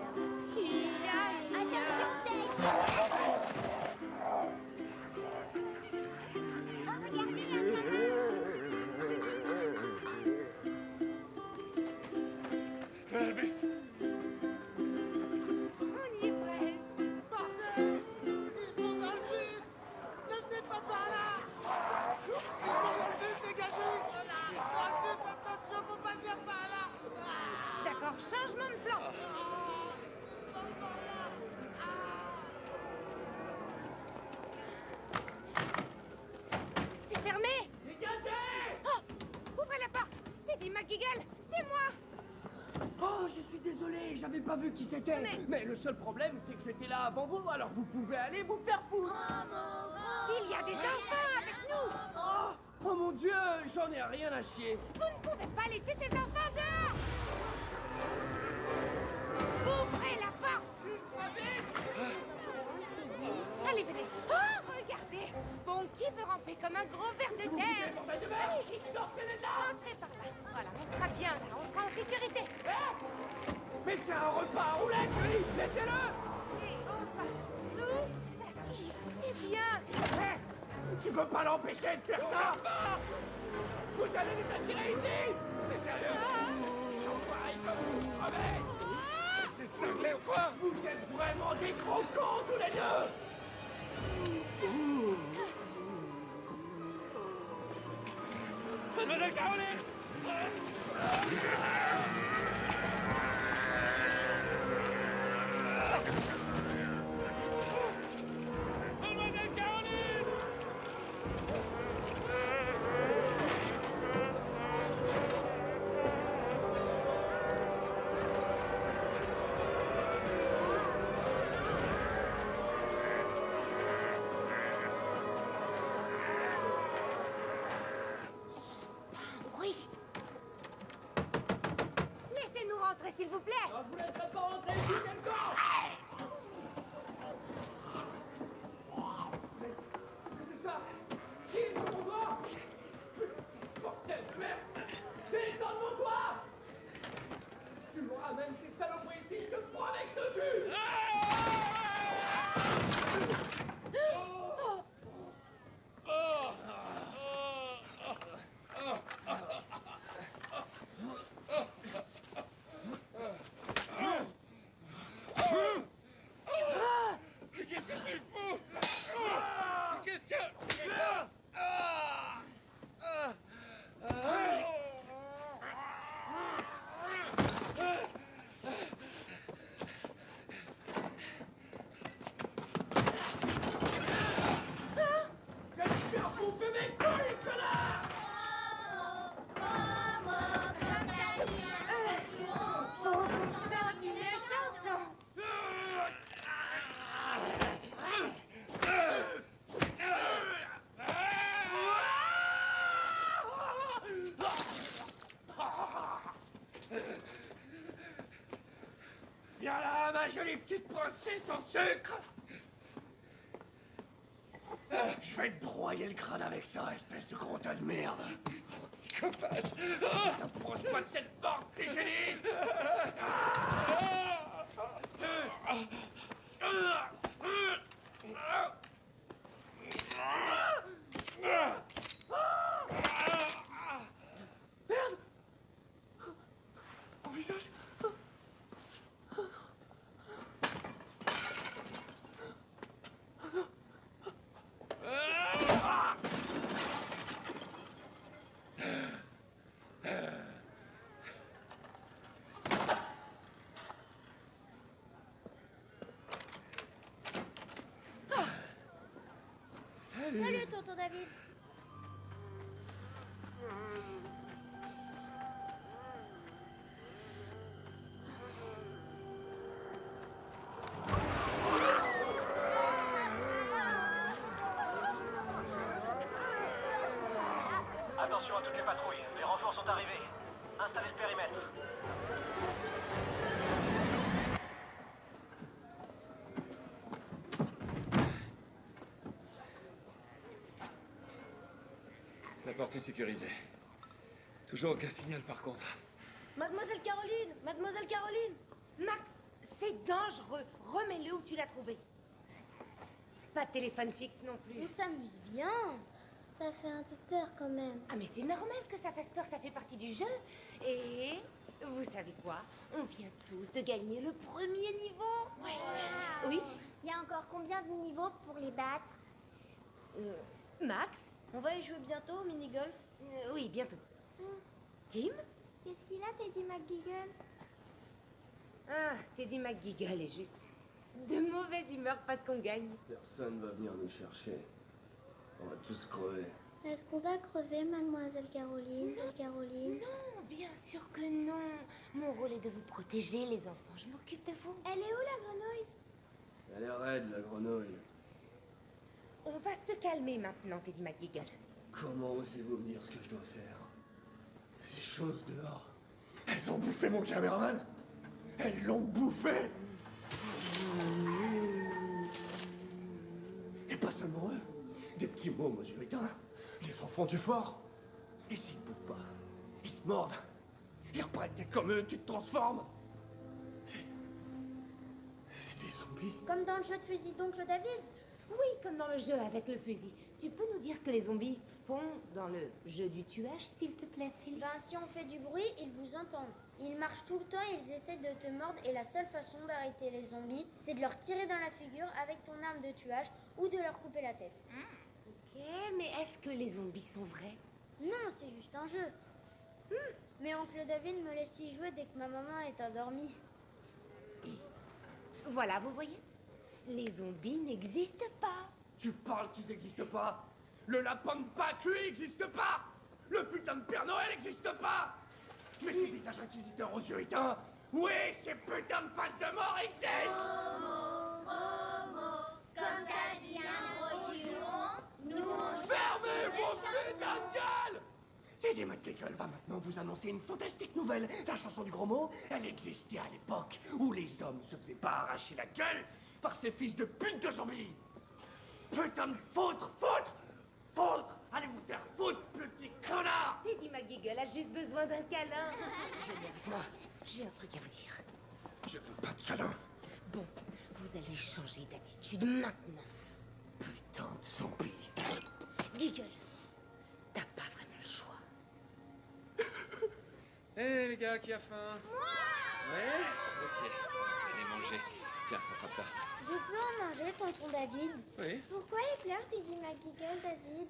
Attention, Elvis! on y est presque. Bordel! Ils sont dans le bus! Ne venez pas par là! Ils sont dans le bus, dégagez! Dans le bus, attention, faut pas venir par là! D'accord, changement de plan. Ils sont par là! j'avais pas vu qui c'était. Mais le seul problème, c'est que j'étais là avant vous, alors vous pouvez aller vous faire foutre. Il y a des enfants avec nous. Oh mon Dieu, j'en ai rien à chier. Vous ne pouvez pas laisser ces enfants dehors. Ouvrez la porte. Allez, venez. Oh, regardez. Bon, qui veut ramper comme un gros ver de terre? Allez, vite, sortez-les de là. Entrez par là. Voilà, on sera bien là, on sera en sécurité. Mais c'est un repas à roulettes, lui. Laissez-le. Et on passe sous. Vas-y, c'est bien. Tu peux pas l'empêcher de faire ça. Vous allez les attirer ici. C'est sérieux? Ils sont pareils comme vous, crevez. C'est cinglé ou quoi? Vous êtes vraiment des gros cons tous les deux. Mademoiselle Caroline! Mademoiselle Caroline! Oui. Laissez-nous rentrer, s'il vous plaît. Je vous laisserai pas rentrer ici, quelqu'un! C'est ça! Qui est sur mon doigt? Bordel de merde! Descends de mon toit! Tu me ramènes ces saloperies ici, je te promets que je te tue! Qu'est-ce que tu fous? Qu'est-ce que... J'espère bouffer mes couilles, connard! Faut qu'on chante une chanson. Viens là, ma jolie petite princesse en sucre! Je vais te broyer le crâne avec ça, espèce de gros tas de merde! Putain, psychopathe! T'approches pas de cette porte, t'es gêné! Merde! Mon visage! Salut, tonton David. Attention à toutes les patrouilles, les renforts sont arrivés. Installez le périmètre. La porte est sécurisée. Toujours aucun signal par contre. Mademoiselle Caroline! Mademoiselle Caroline! Max, c'est dangereux. Remets-le où tu l'as trouvé. Pas de téléphone fixe non plus. On s'amuse bien. Ça fait un peu peur quand même. Ah mais c'est normal que ça fasse peur, ça fait partie du jeu. Et vous savez quoi? On vient tous de gagner le premier niveau. Ouais. Oui? Il y a encore combien de niveaux pour les battre? Max? On va y jouer bientôt au mini-golf? Oui, bientôt. Kim? Qu'est-ce qu'il a, Teddy McGiggle? Ah, Teddy McGiggle est juste de mauvaise humeur parce qu'on gagne. Personne va venir nous chercher. On va tous crever. Est-ce qu'on va crever, mademoiselle Caroline? Caroline? Non, bien sûr que non. Mon rôle est de vous protéger, les enfants. Je m'occupe de vous. Elle est où la grenouille? Elle est raide, la grenouille. On va se calmer maintenant, Teddy McGiggle. Comment osez-vous me dire ce que je dois faire? Ces choses dehors, elles ont bouffé mon caméraman. Elles l'ont bouffé. Et pas seulement eux. Des petits mômes aux yeux éteints. Des enfants du fort. Et s'ils ne bouffent pas, ils se mordent. Et après, t'es comme eux, tu te transformes. C'est des zombies. Comme dans le jeu de fusil d'oncle David? Oui, comme dans le jeu avec le fusil. Tu peux nous dire ce que les zombies font dans le jeu du tuage, s'il te plaît, Félix? Ben, si on fait du bruit, ils vous entendent. Ils marchent tout le temps et ils essaient de te mordre et la seule façon d'arrêter les zombies, c'est de leur tirer dans la figure avec ton arme de tuage ou de leur couper la tête. Ok, mais est-ce que les zombies sont vrais? Non, c'est juste un jeu. Mais oncle David me laisse y jouer dès que ma maman est endormie. Voilà, vous voyez? Les zombies n'existent pas. Tu parles qu'ils n'existent pas. Le lapin de Pâques, lui, n'existe pas. Le putain de Père Noël n'existe pas. Mais ces visages inquisiteurs aux yeux éteints, oui, ces putains de faces de mort existent. Comme t'as dit un gros juron, nous on... Fermez vos putains de gueule. Teddy McGiggle va maintenant vous annoncer une fantastique nouvelle. La chanson du gros mot, elle existait à l'époque où les hommes se faisaient pas arracher la gueule par ces fils de pute de zombies. Putain de foutre. Allez vous faire foutre, petit connard. Teddy McGiggle a juste besoin d'un câlin. Venez avec moi, j'ai un truc à vous dire. Je veux pas de câlin. Bon, vous allez changer d'attitude maintenant. Putain de zombie. Giggle, t'as pas vraiment le choix. Hé les gars, qui a faim? Moi! Ouais? Ok, allez manger. Tiens, attrape ça. Je peux en manger, tonton David? Oui. Pourquoi il pleure, Teddy McGiggle, David?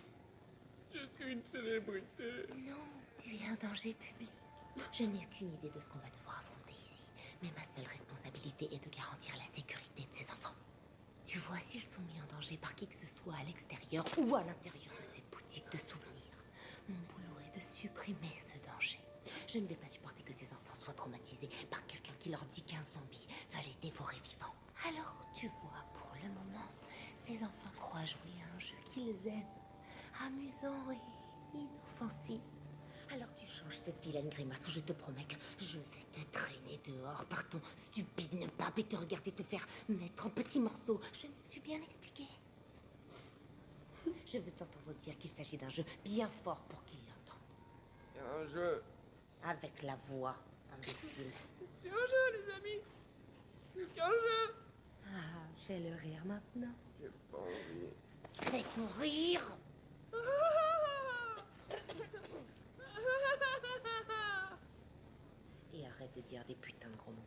Je suis une célébrité. Non, tu es un danger public. Je n'ai aucune idée de ce qu'on va devoir affronter ici, mais ma seule responsabilité est de garantir la sécurité de ces enfants. Tu vois, s'ils sont mis en danger par qui que ce soit à l'extérieur ou à l'intérieur de cette boutique de souvenirs, mon boulot est de supprimer ce danger. Je ne vais pas supporter que ces enfants soient traumatisés par quelqu'un qui leur dit qu'un zombie va les dévorer vivants. Alors, tu vois, pour le moment, ces enfants croient jouer à un jeu qu'ils aiment, amusant et inoffensif. Alors tu changes cette vilaine grimace ou je te promets que je vais te traîner dehors par ton stupide ne pas et te regarder te faire mettre en petits morceaux. Je me suis bien expliqué. Je veux t'entendre dire qu'il s'agit d'un jeu bien fort pour qu'ils l'entendent. C'est un jeu. Avec la voix, imbécile. C'est un jeu, les amis. C'est qu'un jeu. Ah, fais le rire maintenant. J'ai pas envie. Fais ton rire. Et arrête de dire des putains de gros mots.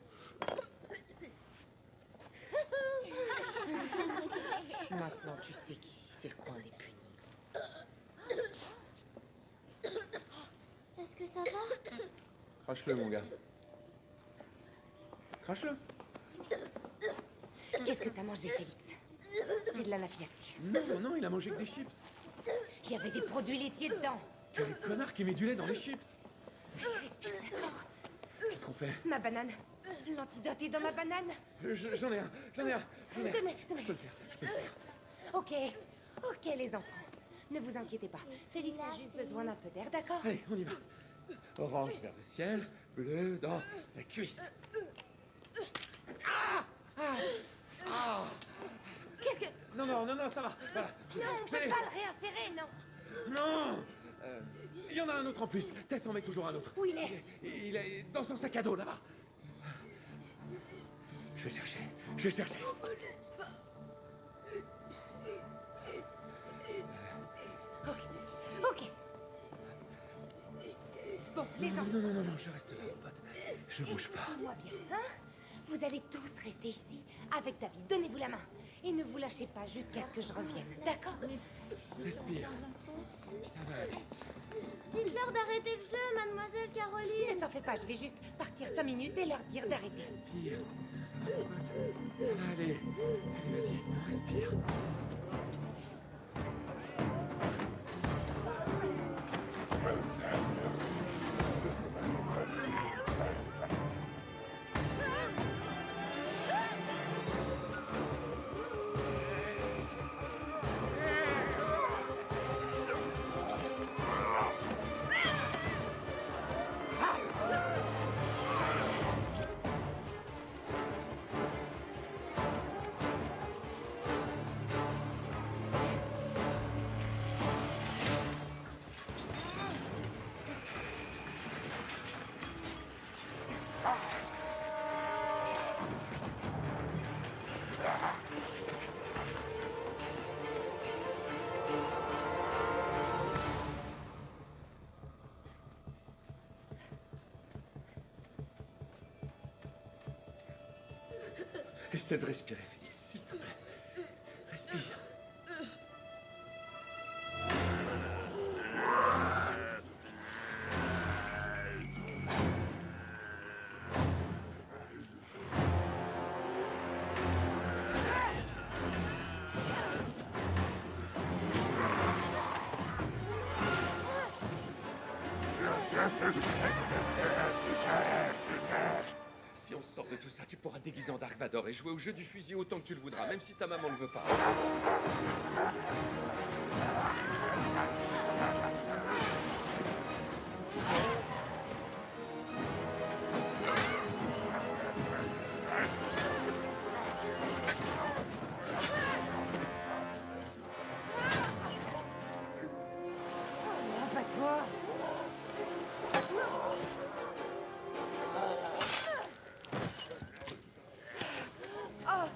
Maintenant, tu sais qu'ici, c'est le coin des punis. Est-ce que ça va? Crache-le, mon gars. Crache-le. Qu'est-ce que t'as mangé, Félix? C'est de l'anaphylaxie. Non, il a mangé que des chips. Il y avait des produits laitiers dedans. Quel connard qui met du lait dans les chips. Respire, d'accord? Qu'est-ce qu'on fait? Ma banane. L'antidote est dans ma banane. J'en ai un. Tenez. Je peux le faire. Ok, les enfants. Ne vous inquiétez pas. Félix a juste besoin d'un peu d'air, d'accord? Allez, on y va. Orange vers le ciel, bleu dans la cuisse. Qu'est-ce que... Non, ça va. Voilà. Non, on peut pas le réinsérer, non. Non. Il y en a un autre en plus. Tess en met toujours un autre. Où il est? Il est dans son sac à dos, là-bas. Je vais chercher. Ok. Bon, les enfants... Non, je reste là, mon pote. Je bouge pas. Écoutez-moi bien, hein? Vous allez tous rester ici, avec David. Donnez-vous la main. Et ne vous lâchez pas jusqu'à ce que je revienne, d'accord? Respire. Ça va aller. Dites-leur d'arrêter le jeu, mademoiselle Caroline. Ne t'en fais pas, je vais juste partir 5 minutes et leur dire d'arrêter. Respire. Ça va aller. Allez, vas-y, respire. Essaie de respirer, Félix, s'il te plaît. Respire. Si on sort de tout ça, tu pourras te déguiser en Dark Vador et jouer au jeu du fusil autant que tu le voudras, même si ta maman ne veut pas. Non, pas toi. Oh.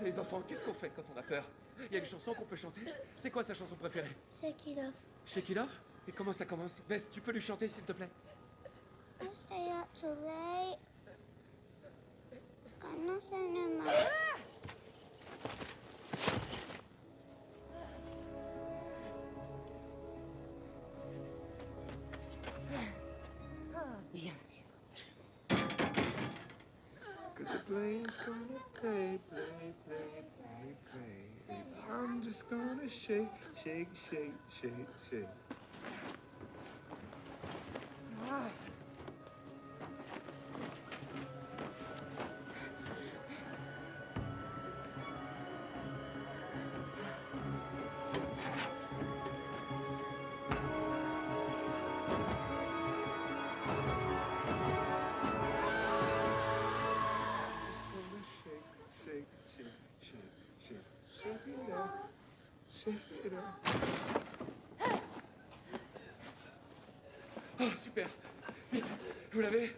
Les enfants, qu'est-ce qu'on fait quand on a peur? Il y a une chanson qu'on peut chanter? C'est quoi sa chanson préférée? Shake it off. Shake It Off? Et comment ça commence? Bess, tu peux lui chanter, s'il te plaît? I stay up too late. Got nothing in my... Bien sûr. Cause the play's gonna play, play, play, play, play. And I'm just gonna shake, shake, shake, shake, shake. Ah. Shake, shake, shake, shake, shake it up, shake it up. Oh, super. Vite, vous l'avez?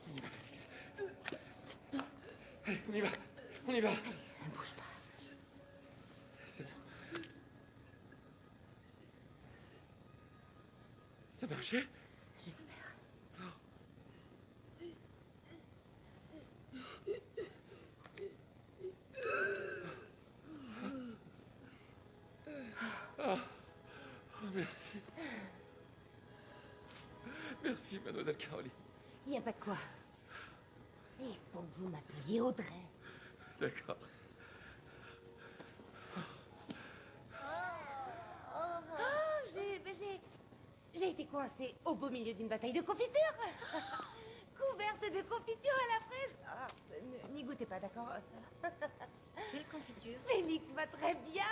On y va, Félix. Allez, on y va. On y va. Ne bouge pas. C'est bon. Ça a marché? J'espère. Oh, merci. Merci, mademoiselle Caroline. Il n'y a pas de quoi. Il faut que vous m'appeliez Audrey. D'accord. J'ai été coincée au beau milieu d'une bataille de confiture. Couverte de confiture à la fraise. Ah, n'y goûtez pas, d'accord? Quelle confiture? Félix va très bien.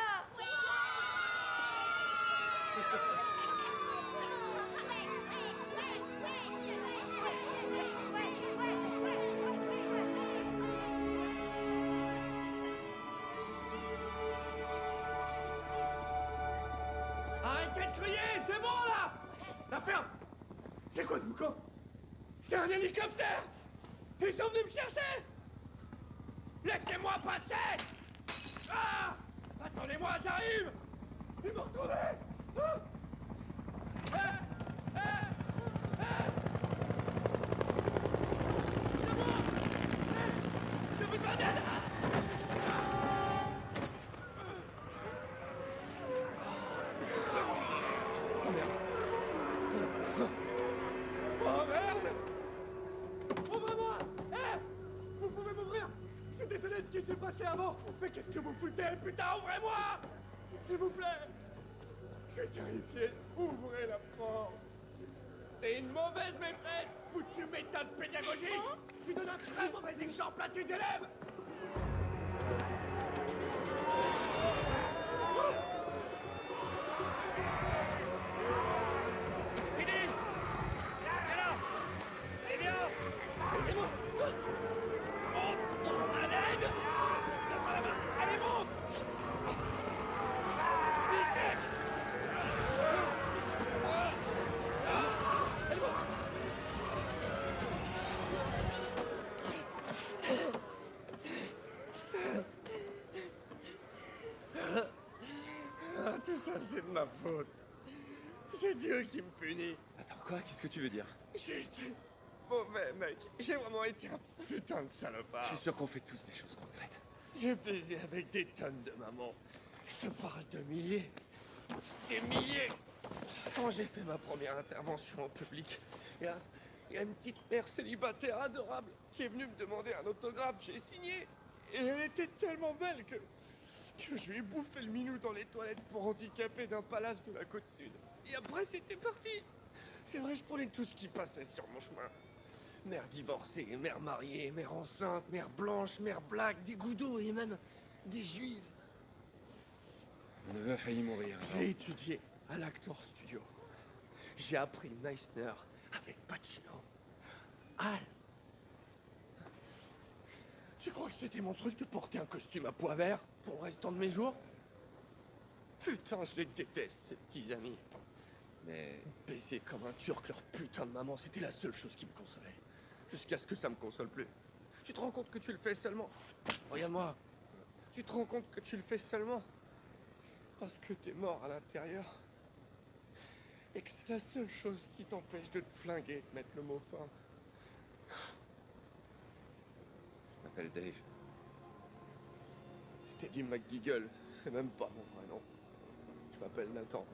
Arrêtez de crier, c'est bon là! La ferme! C'est quoi ce boucan? C'est un hélicoptère! Ils sont venus me chercher! Laissez-moi passer! Ah! Attendez-moi, j'arrive! Ils m'ont retrouvé! Ah! C'est moi! J'ai besoin d'aide! Oh merde! Oh merde! Ouvrez-moi! Vous pouvez m'ouvrir? Je suis désolé de ce qui s'est passé avant! Mais qu'est-ce que vous foutez? Putain, ouvrez-moi! S'il vous plaît! Je suis terrifié! Ouvrez la porte! T'es une mauvaise maîtresse! Foutue méthode pédagogique! Tu donnes un très mauvais exemple à tes élèves! Fini! Viens là! Allez, viens! Aidez-moi! Monte! À l'aide! Donne-moi la main! Allez, monte! Vite! Aidez-moi! Tout ça, c'est de ma faute. C'est Dieu qui me punit. Attends, quoi? Qu'est-ce que tu veux dire? J'ai été mauvais, mec. J'ai vraiment été un putain de salopard. Je suis sûr qu'on fait tous des choses qu'on regrette. J'ai baisé avec des tonnes de mamans. Je te parle de milliers. Des milliers. Quand j'ai fait ma première intervention en public, il y a une petite mère célibataire adorable qui est venue me demander un autographe. J'ai signé. Et elle était tellement belle que je lui ai bouffé le minou dans les toilettes pour handicapés d'un palace de la côte sud. Et après, c'était parti. C'est vrai, je prenais tout ce qui passait sur mon chemin. Mère divorcée, mère mariée, mère enceinte, mère blanche, mère black, des goudots et même des juives. Mon neveu a failli mourir. J'ai étudié à l'Actor Studio. J'ai appris Meissner avec Pacino. Al. Tu crois que c'était mon truc de porter un costume à pois vert pour le restant de mes jours? Putain, je les déteste, ces petits amis. Mais baiser comme un turc leur putain de maman, c'était la seule chose qui me consolait. Jusqu'à ce que ça me console plus. Tu te rends compte que tu le fais seulement? Regarde-moi. Tu te rends compte que tu le fais seulement parce que t'es mort à l'intérieur et que c'est la seule chose qui t'empêche de te flinguer, de mettre le mot fin. Je m'appelle Dave. Je t'ai dit McGeagle, c'est même pas mon vrai nom. Je m'appelle Nathan.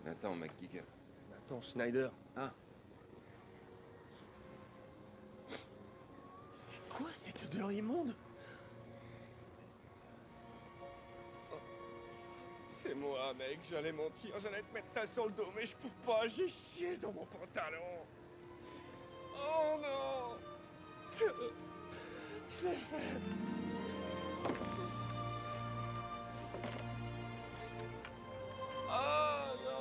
Nathan McGeagle. Nathan Schneider. Ah. C'est quoi cette odeur immonde? C'est moi, mec, j'allais mentir, j'allais te mettre ça sur le dos, mais je peux pas, j'ai chié dans mon pantalon. Oh non! Je l'ai fait. Oh non!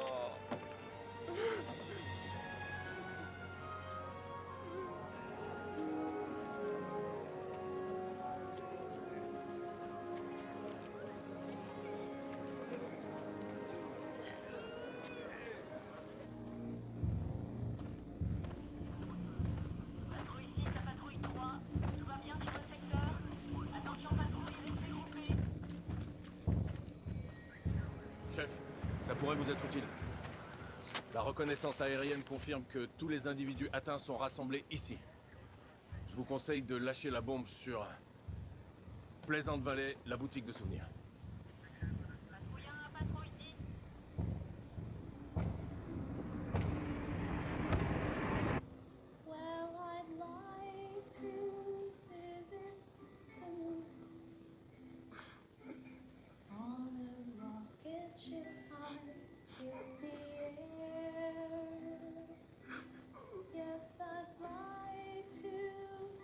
Patrouille 6 à patrouille 3. Tout va bien sur le secteur? Attention patrouille, laissez grouper. Chef, ça pourrait vous être utile. La reconnaissance aérienne confirme que tous les individus atteints sont rassemblés ici. Je vous conseille de lâcher la bombe sur Pleasant Valley, la boutique de souvenirs. Patrouille 1 à patrouille 10. Well, I'd like to visit the moon on a rocket ship high in the air. Yes, I'd like to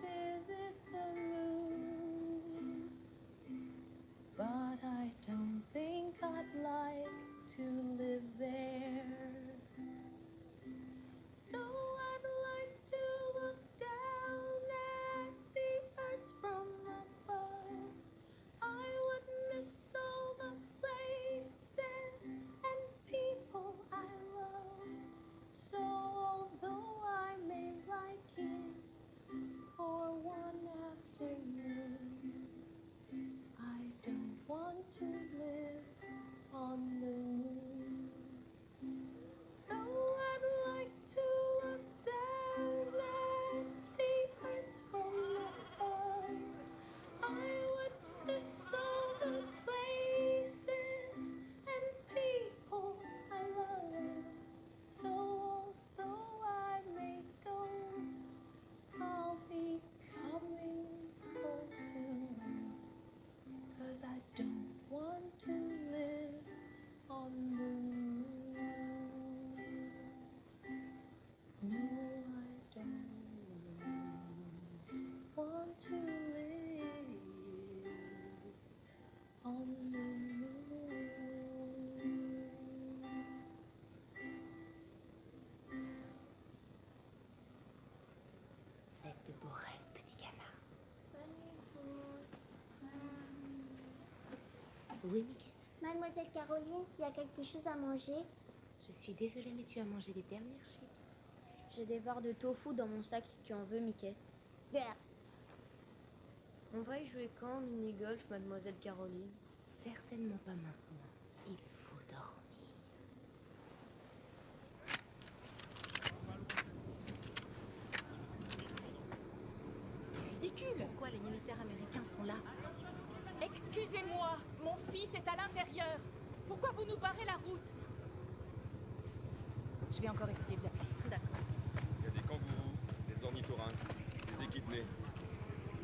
visit the moon, but I don't think I'd like to live there. Though I'd like to look down at the earth from above, I would miss all the places and people I love. So although I may like it for one afternoon, I don't want to live on the moon. Though I'd like to look down at the earth from above, I would miss all the places and people I love. So although I may go, I'll be coming home soon. 'Cause I don't want to live on the moon. No, I don't want to live on the moon. Faites de beaux rêves, petit canard. Oui, Mickey. Mademoiselle Caroline, il y a quelque chose à manger? Je suis désolée, mais tu as mangé les dernières chips. J'ai des barres de tofu dans mon sac si tu en veux, Mickey. On va y jouer quand, mini-golf, mademoiselle Caroline? Certainement pas maintenant. Il faut dormir. Pourquoi vous nous barrez la route? Je vais encore essayer de l'appeler. D'accord. Il y a des kangourous, des ornithorynques, des échidnés,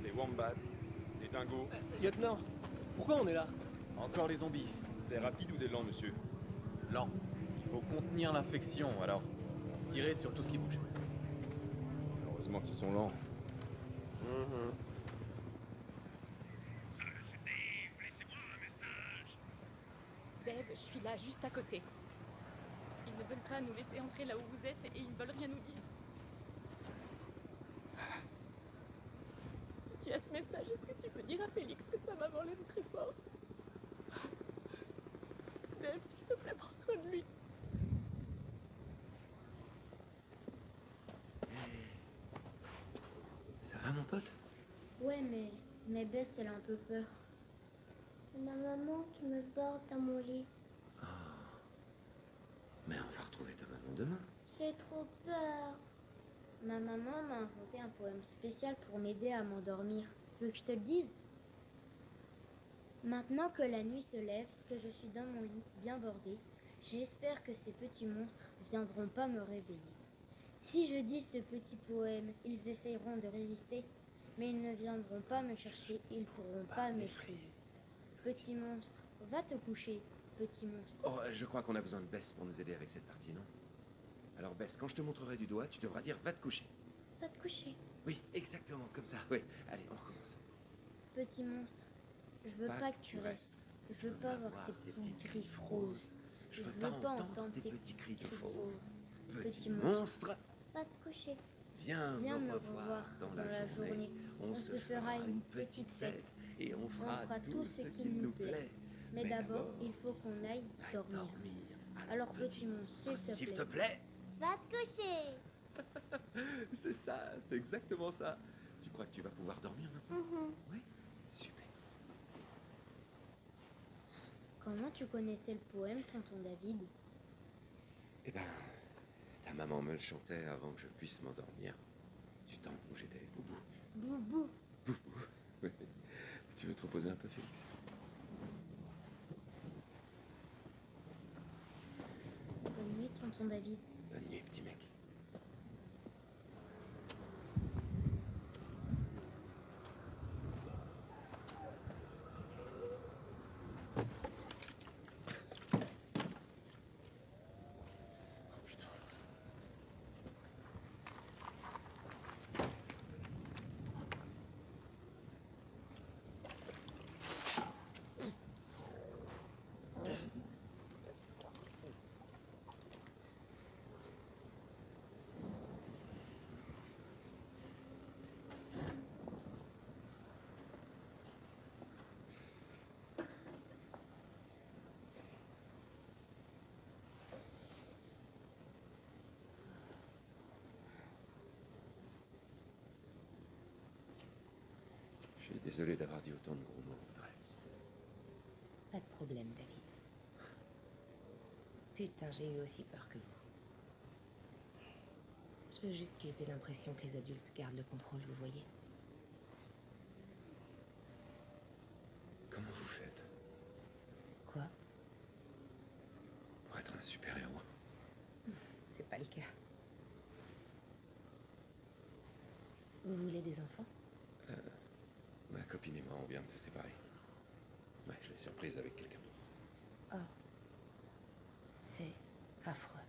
des wombats, des dingos. Lieutenant, pourquoi on est là? Encore les zombies. Des rapides ou des lents, monsieur? Lent. Il faut contenir l'infection, alors tirez sur tout ce qui bouge. Heureusement qu'ils sont lents. Dave, je suis là, juste à côté. Ils ne veulent pas nous laisser entrer là où vous êtes et ils ne veulent rien nous dire. Si tu as ce message, est-ce que tu peux dire à Félix que sa maman l'aime très fort? Dave, s'il te plaît, prends soin de lui. Ça va, mon pote? Ouais, mais Bess, elle a un peu peur. C'est ma maman qui me porte dans mon lit. Mais on va retrouver ta maman demain. J'ai trop peur. Ma maman m'a inventé un poème spécial pour m'aider à m'endormir. Tu veux que je te le dise? Maintenant que la nuit se lève, que je suis dans mon lit bien bordé, j'espère que ces petits monstres viendront pas me réveiller. Si je dis ce petit poème, ils essayeront de résister, mais ils ne viendront pas me chercher, ils pourront pas m'effrayer. Petit monstre, va te coucher, petit monstre. Oh, je crois qu'on a besoin de Bess pour nous aider avec cette partie, non? Alors Bess, quand je te montrerai du doigt, tu devras dire va te coucher. Va te coucher. Oui, exactement, comme ça. Oui, allez, on recommence. Petit monstre, je veux pas que tu restes. Je veux pas voir tes petites griffes roses. Je veux pas entendre tes petits cris de fauve. Petit monstre, va te coucher. Viens me me revoir dans la journée. On se fera une petite fête et on fera tout ce qui nous plaît. Mais d'abord, il faut qu'on aille dormir. Alors petit monstre, s'il te plaît. Va te coucher. C'est ça, c'est exactement ça. Tu crois que tu vas pouvoir dormir maintenant? Oui, super. Comment tu connaissais le poème, tonton David? Eh ben, ta maman me le chantait avant que je puisse m'endormir. Du temps où j'étais avec Boubou. Boubou. Boubou. Oui. Tu veux te reposer un peu, Félix? Bonne nuit, tonton David. Bonne nuit, petit mec. Je suis désolé d'avoir dit autant de gros mots, Audrey. Pas de problème, David. Putain, j'ai eu aussi peur que vous. Je veux juste qu'ils aient l'impression que les adultes gardent le contrôle, vous voyez. Comment vous faites Quoi? pour être un super-héros? C'est pas le cas. Vous voulez des enfants? Ma copine et moi, on vient de se séparer. Ouais, je l'ai surprise avec quelqu'un d'autre. Oh. C'est affreux.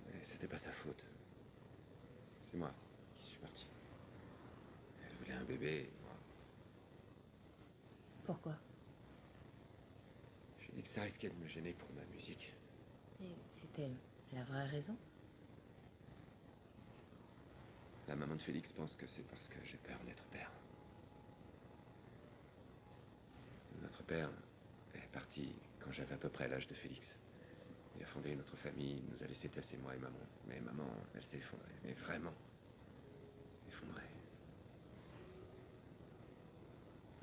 Mais c'était pas sa faute. C'est moi qui suis parti. Elle voulait un bébé, moi. Pourquoi? Je lui ai dit que ça risquait de me gêner pour ma musique. Et c'était la vraie raison? La maman de Félix pense que c'est parce que j'ai peur d'être père. Notre père est parti quand j'avais à peu près l'âge de Félix. Il a fondé notre famille, il nous a laissé tasser moi et maman. Mais maman, elle s'est effondrée. Mais vraiment effondrée.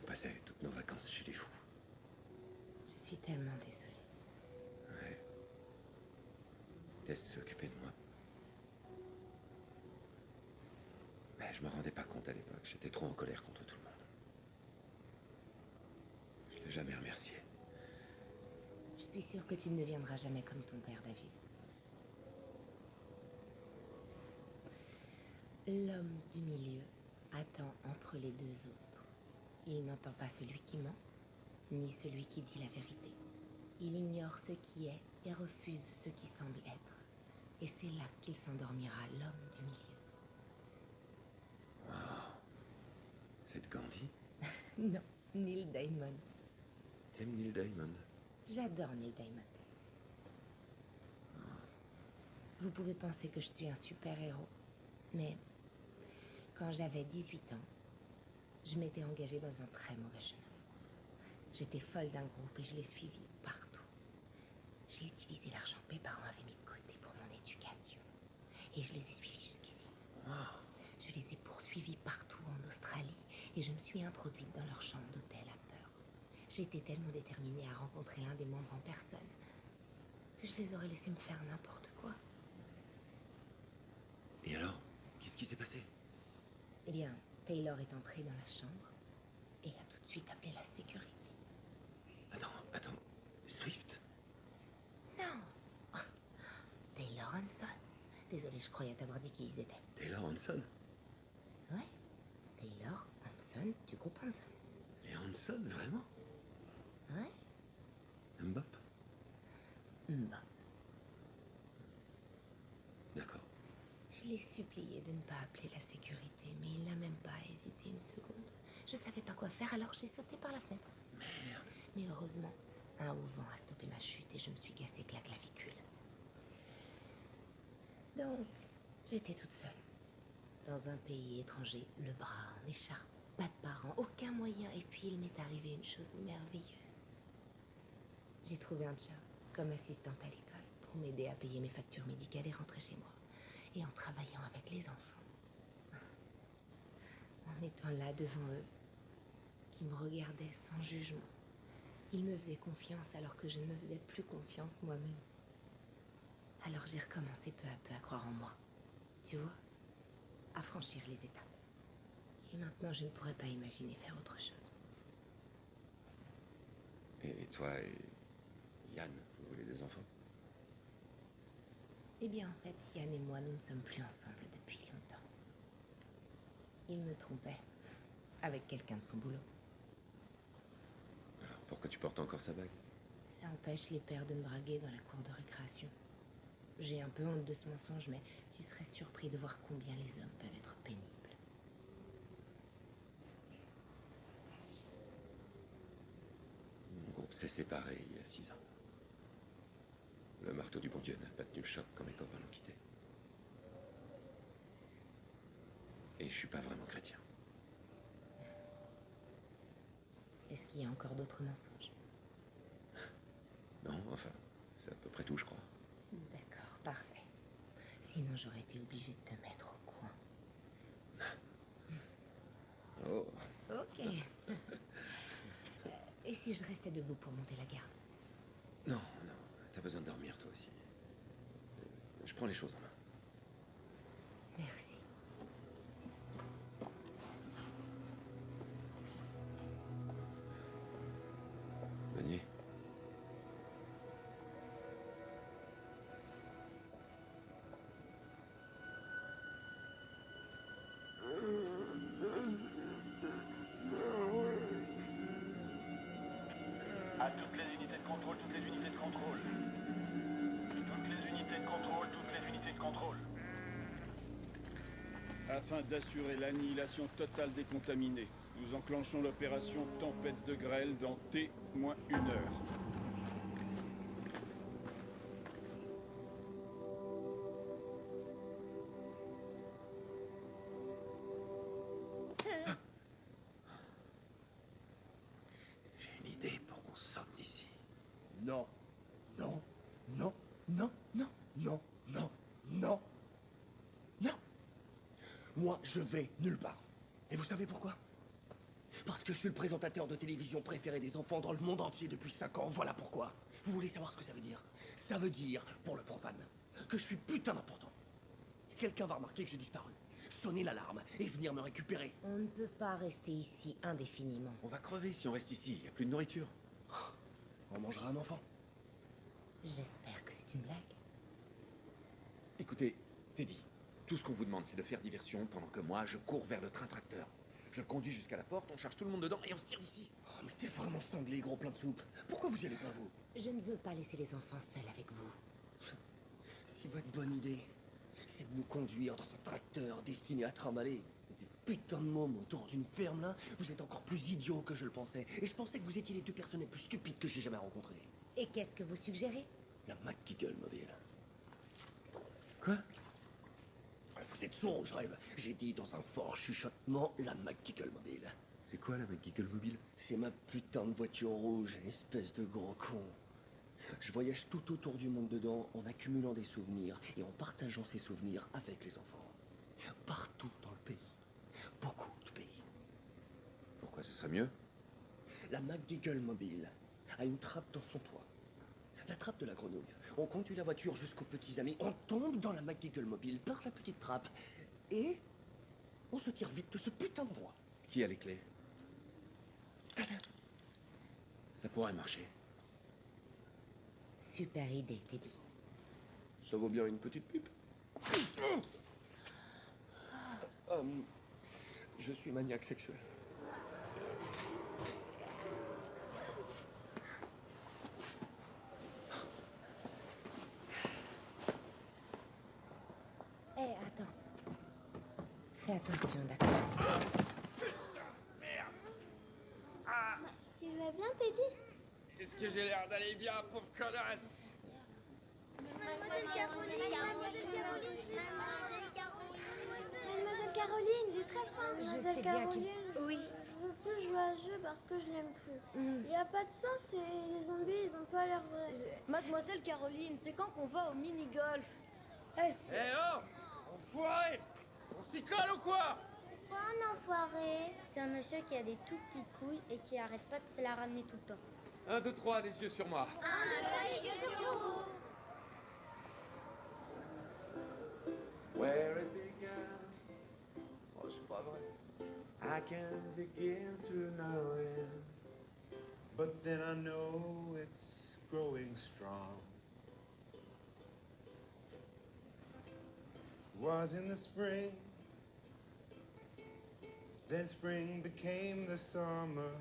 On passait toutes nos vacances chez les fous. Je suis tellement désolée. Ouais. Tess s'occupait de moi. Mais je me rendais pas compte à l'époque. J'étais trop en colère contre tout le monde. Je l'ai jamais remercié. suis sûre que tu ne deviendras jamais comme ton père, David. L'homme du milieu attend entre les deux autres. Il n'entend pas celui qui ment, ni celui qui dit la vérité. Il ignore ce qui est et refuse ce qui semble être. Et c'est là qu'il s'endormira, l'homme du milieu. Wow. C'est de Gandhi? Non, Neil Diamond. T'aimes Neil Diamond? J'adore Neil Diamond. Vous pouvez penser que je suis un super-héros, mais quand j'avais 18 ans, je m'étais engagée dans un très mauvais chemin. J'étais folle d'un groupe et je l'ai suivi partout. J'ai utilisé l'argent que mes parents avaient mis de côté pour mon éducation. Et je les ai suivis jusqu'ici. Je les ai poursuivis partout en Australie et je me suis introduite dans leur chambre d'hôtel à Perth. J'étais tellement déterminée à rencontrer l'un des membres en personne que je les aurais laissés me faire n'importe quoi. Et alors? Qu'est-ce qui s'est passé? Eh bien, Taylor est entré dans la chambre et a tout de suite appelé la sécurité. Attends. Swift? Non. Taylor Hanson. Désolée, je croyais t'avoir dit qui ils étaient. Taylor Hanson? Ouais. Taylor Hanson du groupe Hanson. Les Hanson, vraiment? Ouais. Mbop? Mbop. D'accord. Je l'ai supplié de ne pas appeler la sécurité, mais il n'a même pas hésité une seconde. Je savais pas quoi faire, alors j'ai sauté par la fenêtre. Merde. Mais heureusement, un haut vent a stoppé ma chute et je me suis cassé la clavicule. Donc, j'étais toute seule. Dans un pays étranger, le bras en écharpe, pas de parents, aucun moyen. Et puis il m'est arrivé une chose merveilleuse. J'ai trouvé un job comme assistante à l'école pour m'aider à payer mes factures médicales et rentrer chez moi. Et en travaillant avec les enfants. En étant là devant eux, qui me regardaient sans jugement. Ils me faisaient confiance alors que je ne me faisais plus confiance moi-même. Alors j'ai recommencé peu à peu à croire en moi. Tu vois? À franchir les étapes. Et maintenant, je ne pourrais pas imaginer faire autre chose. Et toi et Yann, vous voulez des enfants? Eh bien, en fait, Yann et moi, nous ne sommes plus ensemble depuis longtemps. Il me trompait avec quelqu'un de son boulot. Alors pourquoi tu portes encore sa bague? Ça empêche les pères de me draguer dans la cour de récréation. J'ai un peu honte de ce mensonge, mais tu serais surpris de voir combien les hommes peuvent être pénibles. Mon groupe s'est séparé il y a 6 ans. Le marteau du bon Dieu n'a pas tenu le choc quand mes copains l'ont quitté. Et je suis pas vraiment chrétien. Est-ce qu'il y a encore d'autres mensonges? Non, enfin, c'est à peu près tout, je crois. D'accord, parfait. Sinon, j'aurais été obligée de te mettre au coin. Oh. Ok. Et si je restais debout pour monter la garde? Non, t'as besoin de dormir toi aussi. Je prends les choses en main. Merci. Bonne nuit. À toutes les unités de contrôle, toutes les unités de contrôle. Toutes les unités de contrôle, toutes les unités de contrôle. Afin d'assurer l'annihilation totale des contaminés, nous enclenchons l'opération Tempête de grêle dans T-1 heure. J'ai une idée pour qu'on sorte d'ici. Non. Non. Non. Non. Non. Non. Non. Non. Non. Moi, je vais nulle part. Et vous savez pourquoi? Parce que je suis le présentateur de télévision préféré des enfants dans le monde entier depuis 5 ans. Voilà pourquoi. Vous voulez savoir ce que ça veut dire? Ça veut dire, pour le profane, que je suis putain d'important. Quelqu'un va remarquer que j'ai disparu, sonner l'alarme et venir me récupérer. On ne peut pas rester ici indéfiniment. On va crever si on reste ici, il n'y a plus de nourriture. On mangera un enfant. J'espère que c'est une blague. Écoutez, Teddy, tout ce qu'on vous demande, c'est de faire diversion pendant que moi, je cours vers le train-tracteur. Je le conduis jusqu'à la porte, on charge tout le monde dedans et on se tire d'ici. Oh, mais t'es vraiment cinglé, gros plein de soupe. Pourquoi vous y allez pas, vous? Je ne veux pas laisser les enfants seuls avec vous. Si votre bonne idée, c'est de nous conduire dans ce tracteur destiné à trimballer des putains de mômes autour d'une ferme, là, vous êtes encore plus idiots que je le pensais. Et je pensais que vous étiez les 2 personnes les plus stupides que j'ai jamais rencontrées. Et qu'est-ce que vous suggérez? La McGiggle Mobile. Quoi? Vous êtes sourds, je rêve. J'ai dit dans un fort chuchotement la McGiggle Mobile. C'est quoi la McGiggle Mobile? C'est ma putain de voiture rouge, espèce de gros con. Je voyage tout autour du monde dedans en accumulant des souvenirs et en partageant ces souvenirs avec les enfants. Partout dans le pays. Beaucoup de pays. Pourquoi ce serait mieux? La McGiggle Mobile a une trappe dans son toit. La trappe de la grenouille. On conduit la voiture jusqu'aux petits amis. On tombe dans la McGiggle Mobile par la petite trappe. Et on se tire vite de ce putain d'endroit. Qui a les clés? Ça pourrait marcher. Super idée, Teddy. Ça vaut bien une petite pipe. Je suis maniaque sexuel. Eh, attends. Fais attention, d'accord? Tu vas bien, Teddy? Est-ce que j'ai l'air d'aller bien, pauvre connasse? Mademoiselle Caroline, j'ai très faim. Je Mademoiselle sais bien Caroline, Oui. je veux plus jouer à ce jeu parce que je l'aime plus. Il n'y a pas de sens et les zombies, ils ont pas l'air vrais. Mademoiselle Caroline, c'est quand qu'on va au mini-golf? Eh oh! Enfoiré! On s'y colle ou quoi? C'est quoi un enfoiré? C'est un monsieur qui a des tout petites couilles et qui arrête pas de se la ramener tout le temps. 1, 2, 3, les yeux sur moi. 1, 2, 3, les yeux sur vous. Where it began. Oh, c'est pas vrai. I can begin to know it. But then I know it's growing strong. Was in the spring, then spring became the summer.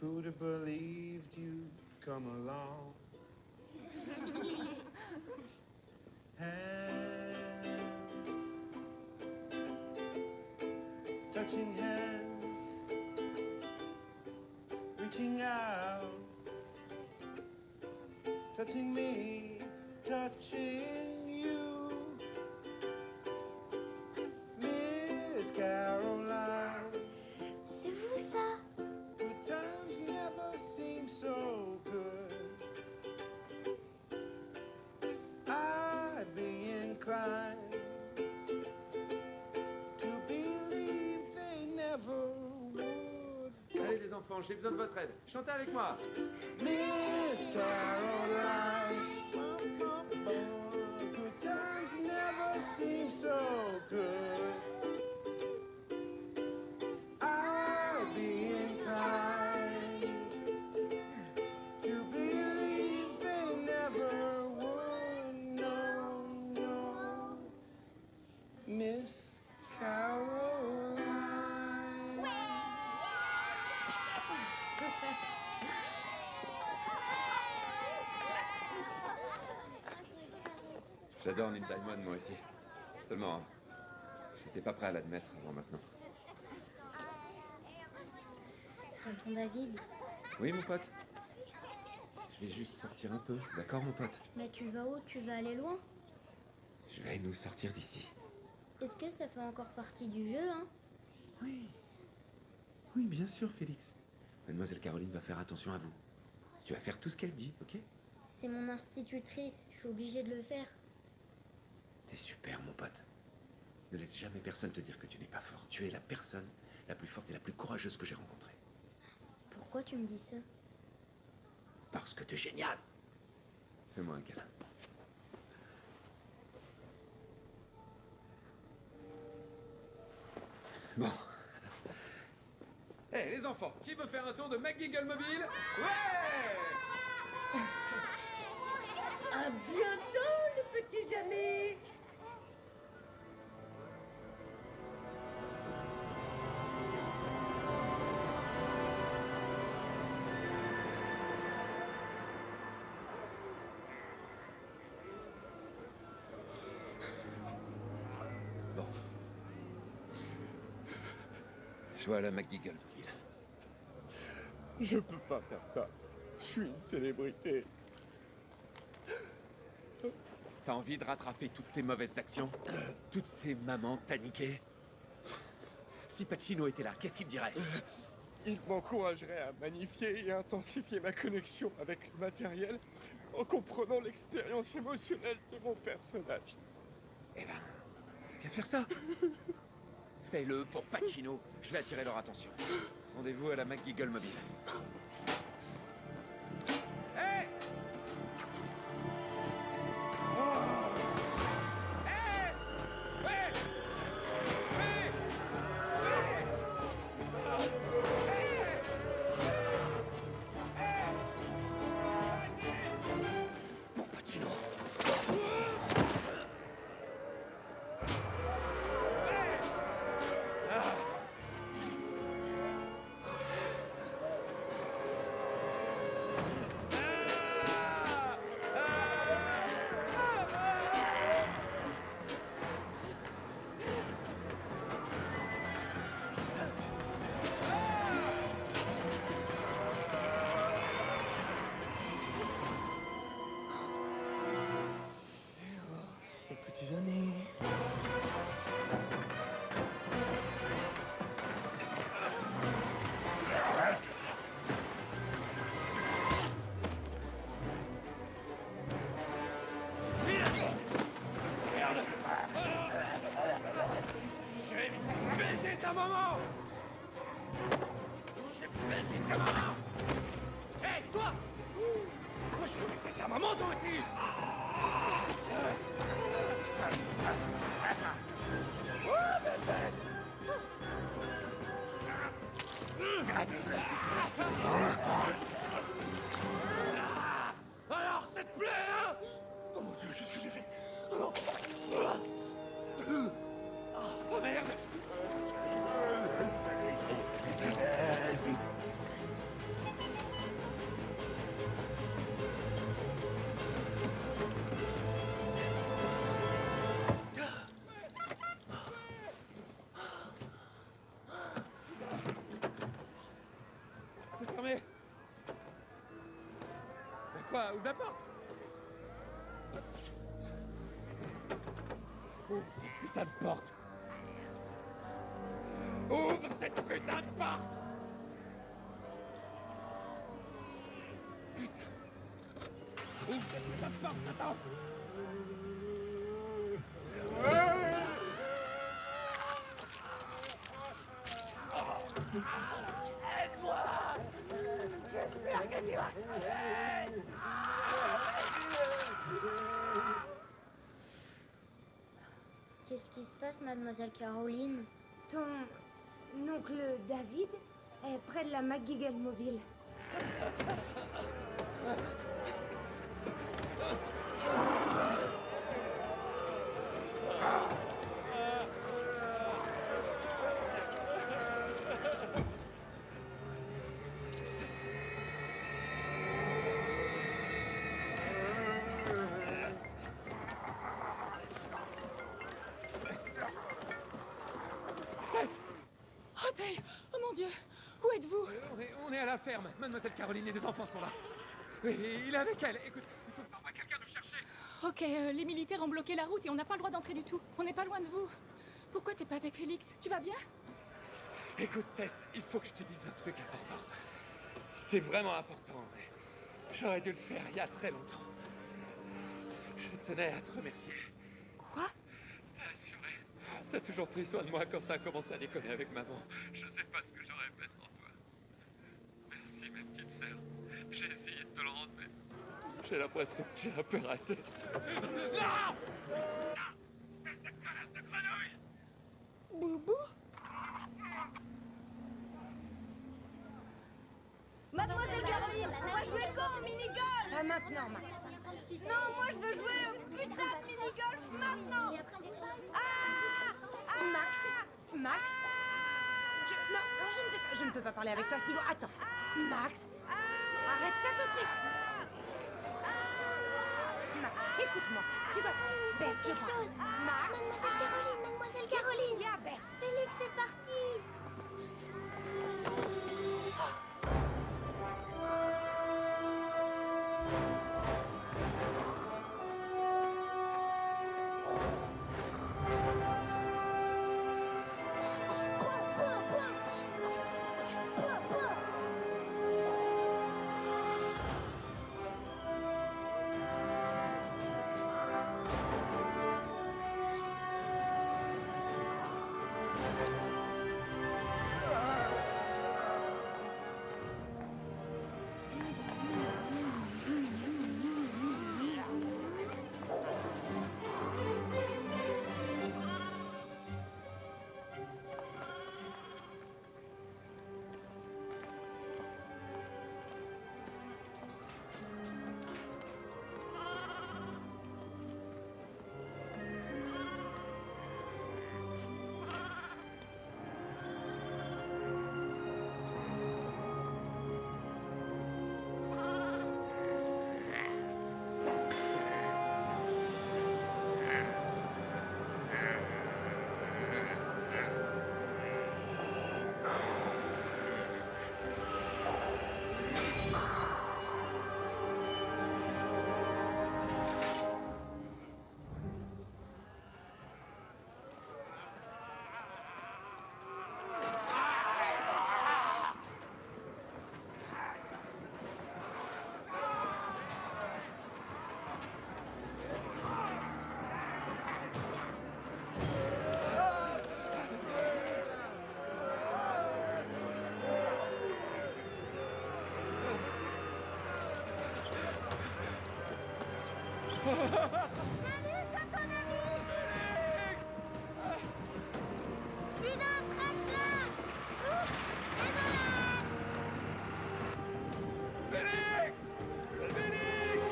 Who'd have believed you'd come along? Hands, touching hands, reaching out, touching me, touching you, Miss Caroline. C'est vous ça? Good times never seem so good. I'd be inclined to believe they never would. Allez les enfants, j'ai besoin de votre aide. Chantez avec moi. Miss Caroline. Good times never seem so good. I'd be inclined to believe they never would. No, no, Miss Caroline. J'adore Neil Diamond, moi aussi. Seulement, j'étais pas prêt à l'admettre avant maintenant. Tonton David, Oui, mon pote? Je vais juste sortir un peu, d'accord, mon pote? mais tu vas où? Tu vas aller loin? Je vais nous sortir d'ici. Est-ce que ça fait encore partie du jeu, hein? Oui. Oui, bien sûr, Félix. Mademoiselle Caroline va faire attention à vous. Tu vas faire tout ce qu'elle dit, ok? C'est mon institutrice, je suis obligée de le faire. T'es super, mon pote. Ne laisse jamais personne te dire que tu n'es pas fort. Tu es la personne la plus forte et la plus courageuse que j'ai rencontrée. Pourquoi tu me dis ça? Parce que t'es génial. Fais-moi un câlin. Bon. Hé, les enfants, qui veut faire un tour de McGiggle Mobile? Ouais! amis. Bon. Je vois la McGeagle. Je peux pas faire ça. Je suis une célébrité. T'as envie de rattraper toutes tes mauvaises actions? Toutes ces mamans paniquées? Si Pacino était là, qu'est-ce qu'il dirait? Il m'encouragerait à magnifier et intensifier ma connexion avec le matériel en comprenant l'expérience émotionnelle de mon personnage. Eh ben, t'as qu'à faire ça. Fais-le pour Pacino. Je vais attirer leur attention. Rendez-vous à la McGeagle Mobile. Hey! Pour Pacino. Les petits amis. J'ai baisé ta maman. J'ai baisé ta maman. Hé, toi! Moi, je vais baiser ta maman, toi aussi! Oh, bébé! Alors, ça te plaît, hein? Oh mon Dieu, qu'est-ce que j'ai fait? Oh merde! C'est fermé. Mais quoi? Ouvre la porte. Ouvre cette putain de porte. Ouvre cette putain de porte. Putain. Ouvre cette putain de porte, attends. Aide-moi! J'espère que tu vas t'aider! Qu'est-ce qui se passe, mademoiselle Caroline? Ton oncle David est près de la McGeagle Mobile. Oh, Dale! Oh mon Dieu! Où êtes-vous? On est à la ferme. Mademoiselle Caroline et les enfants sont là. Et il est avec elle. Écoute, il faut envoyer quelqu'un nous chercher. Ok, les militaires ont bloqué la route et on n'a pas le droit d'entrer du tout. On n'est pas loin de vous. Pourquoi t'es pas avec Félix? Tu vas bien? Écoute, Tess, il faut que je te dise un truc important. C'est vraiment important. J'aurais dû le faire il y a très longtemps. Je tenais à te remercier. Quoi? Assuré. T'as toujours pris soin de moi quand ça a commencé à déconner avec maman. Je sais pas ce que j'aurais fait sans toi. Merci, ma petite sœur. J'ai essayé de te le rendre, mais j'ai l'impression que j'ai un peu raté. Non! Cette connasse de grenouille! Boubou? Mademoiselle Caroline, on va jouer quand au mini-golf? Pas maintenant, Max. Non, moi je veux jouer au putain de mini-golf ne peux pas parler avec toi à ce niveau. Attends. Max, arrête ça tout de suite. Max, écoute-moi. Tu dois... Bess, je quelque chose. Max. Mademoiselle Caroline. Il y a Bess. Félix est parti. Salut, coton ami. Je suis dans le tracteur. Oups, et voilà. Félix! Félix!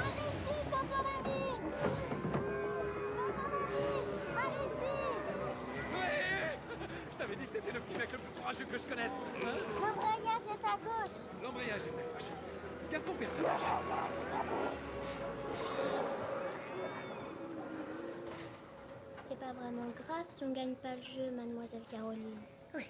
Allez-y, coton ami. Coton ami, allez-y. Je t'avais dit que c'était le petit mec le plus courageux que je connaisse. Hein? L'embrayage est à gauche. L'embrayage est à gauche. Garde ton personnage. C'est pas vraiment grave si on gagne pas le jeu, mademoiselle Caroline. Oui.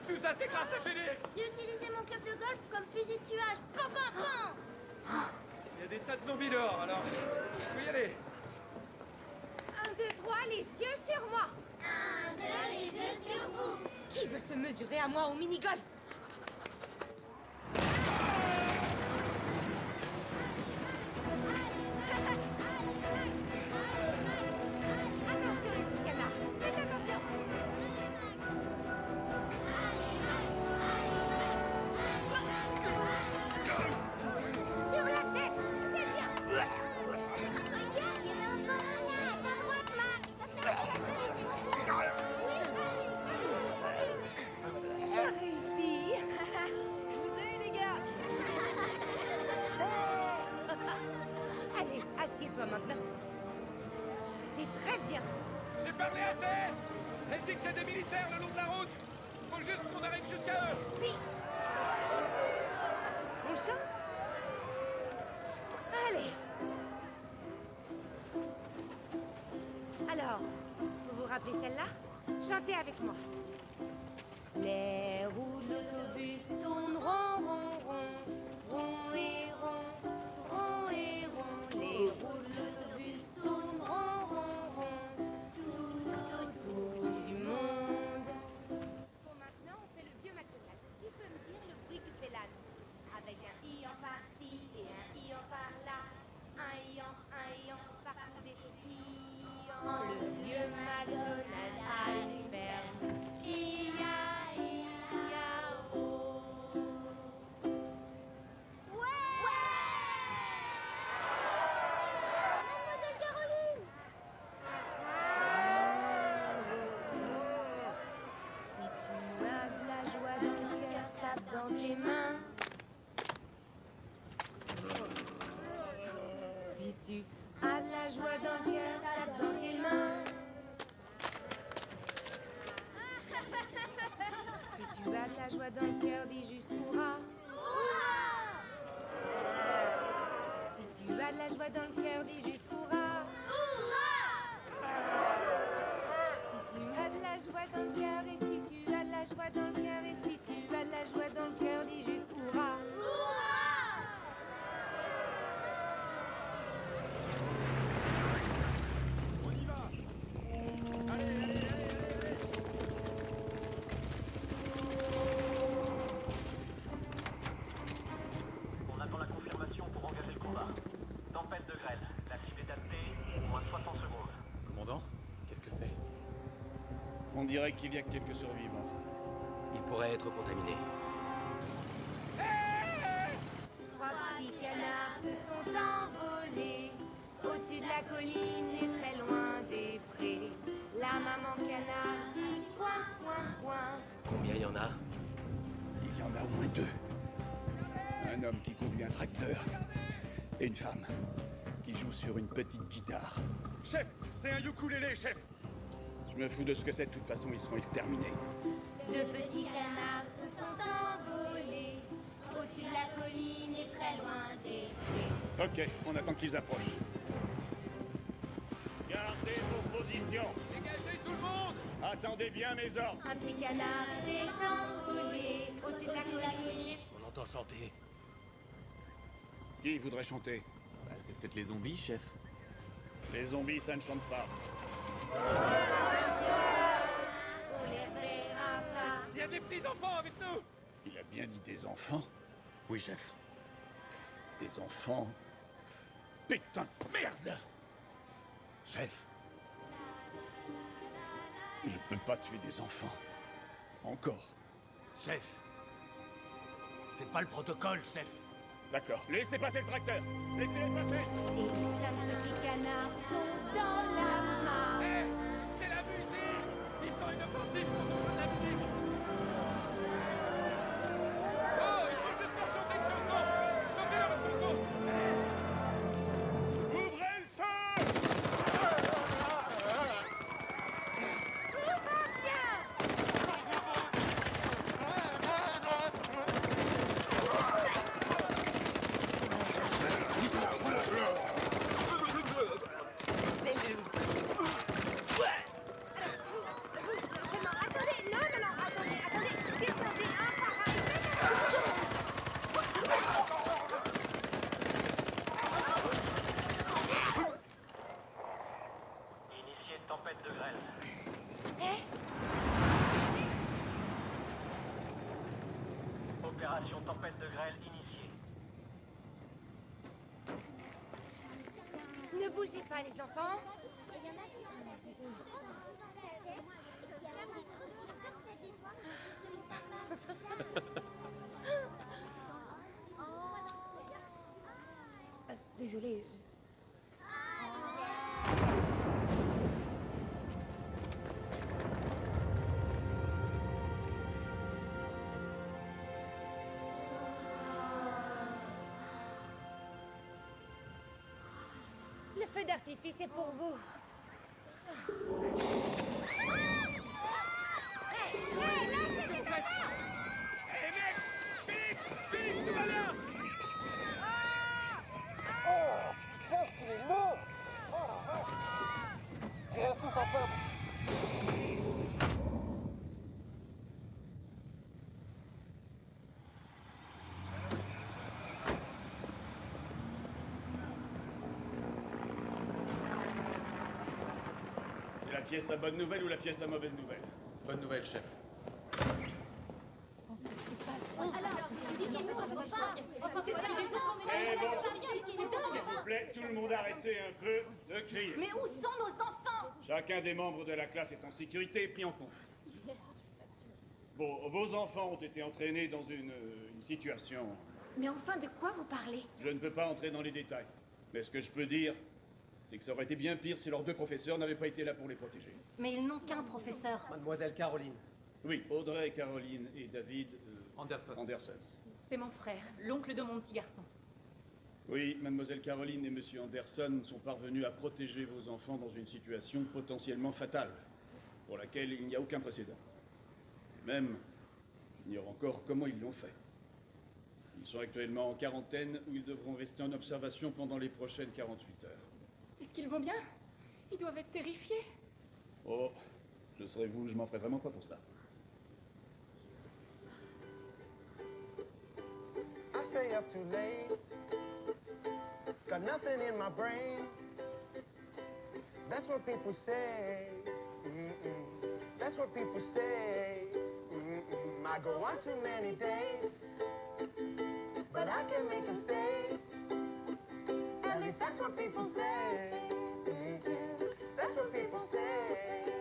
Tout ça, c'est grâce à Félix. J'ai utilisé mon club de golf comme fusil de tuage. Pam, pam, pam. Il y a des tas de zombies dehors, alors faut y aller. 1, 2, 3, les yeux sur moi. 1, 2, les yeux sur vous. Qui veut se mesurer à moi au mini-golf? Attention les petits canards, faites attention. Sur la tête, c'est bien. Regarde, il y en a encore un là, à ta droite, Max. Bien réussi. Je vous ai eu, les gars. Allez, assieds-toi maintenant. C'est très bien. J'ai parlé à Tess. Elle dit qu'il y a des militaires le long de la route. Faut juste qu'on arrive jusqu'à eux. Si. On chante? Allez. Alors, vous vous rappelez celle-là? Chantez avec moi. Les roues de l'autobus tournent rond, rond, rond, rond et rond, rond et rond. Les roues de l'autobus tournent rond, rond, rond, tout autour du monde. Bon, maintenant, on fait le vieux McDonald's. Qui peut me dire le bruit que fait l'âne? Avec un ion par-ci et un ion par-là. Un ion partout des ions. Le vieux McDonald's a une ferme. dans le cœur, dis juste hurrah. Si tu as de la joie dans le cœur, dis juste hurrah. Si tu as de la joie dans le cœur, et si tu as de la joie dans le cœur, et si tu as de la joie dans le cœur, dis juste hurrah. On y va. Allez. On attend la confirmation pour engager le combat. Tempête de grêle. La cible est adaptée, au moins 60 secondes. Commandant, qu'est-ce que c'est? On dirait qu'il y a quelques survivants. Il pourrait être contaminé. Trois petits canards se sont envolés au-dessus de la colline et très loin des prés. La maman canard dit coin, coin, coin. Combien il y en a? Il y en a au moins 2. Un homme qui conduit un tracteur et une femme qui joue sur une petite guitare. Chef, c'est un ukulélé, chef. Je me fous de ce que c'est, de toute façon, ils seront exterminés. Deux petits canards se sont envolés au-dessus de la colline et très loin des prés. Ok, on attend qu'ils approchent. Gardez vos positions. Dégagez tout le monde! Attendez bien mes ordres. Un petit canard s'est envolé au-dessus de la colline. On entend chanter. Qui voudrait chanter? Bah, c'est peut-être les zombies, chef. Les zombies, ça ne chante pas. On les verra pas. Il y a des petits-enfants avec nous! Il a bien dit des enfants? Oui, chef. Des enfants? Putain de merde! Chef. Je peux pas tuer des enfants. Encore. Chef. C'est pas le protocole, chef. D'accord. Laissez passer le tracteur. Laissez-les passer. Et les sales petits canards sont dans la mare. Hé, c'est la musique! Ils sont inoffensifs quand on joue de la musique! Oh, il faut juste leur chanter une chanson! Chantez-leur une chanson! Ouvrez le feu! Attendez, non, attendez, descendez un par un. Initié tempête de grêle. Opération tempête de grêle initiée. Ne bougez pas, les enfants. Désolée. Le feu d'artifice est pour vous. C'est la pièce à bonne nouvelle ou la pièce à mauvaise nouvelle? Bonne nouvelle, chef. S'il vous plaît, tout le monde arrêtez un peu de crier. Mais où sont nos enfants? Chacun des membres de la classe est en sécurité et pris en compte. Bon, vos enfants ont été entraînés dans une situation. Mais enfin, de quoi vous parlez? Je ne peux pas entrer dans les détails. Mais ce que je peux dire, c'est que ça aurait été bien pire si leurs deux professeurs n'avaient pas été là pour les protéger. Mais ils n'ont qu'un professeur. Mademoiselle Caroline. Oui, Audrey, Caroline et David Anderson. C'est mon frère, l'oncle de mon petit garçon. Oui, mademoiselle Caroline et monsieur Anderson sont parvenus à protéger vos enfants dans une situation potentiellement fatale, pour laquelle il n'y a aucun précédent. Même, je ignore encore comment ils l'ont fait. Ils sont actuellement en quarantaine où ils devront rester en observation pendant les prochaines 48 heures. Est-ce qu'ils vont bien? Ils doivent être terrifiés. Oh, je serais vous, je m'en ferais vraiment pas pour ça. I stay up too late, got nothing in my brain. That's what people say. That's what people say. I go on too many dates, but I can make them stay. At least that's what people say. That's what people say.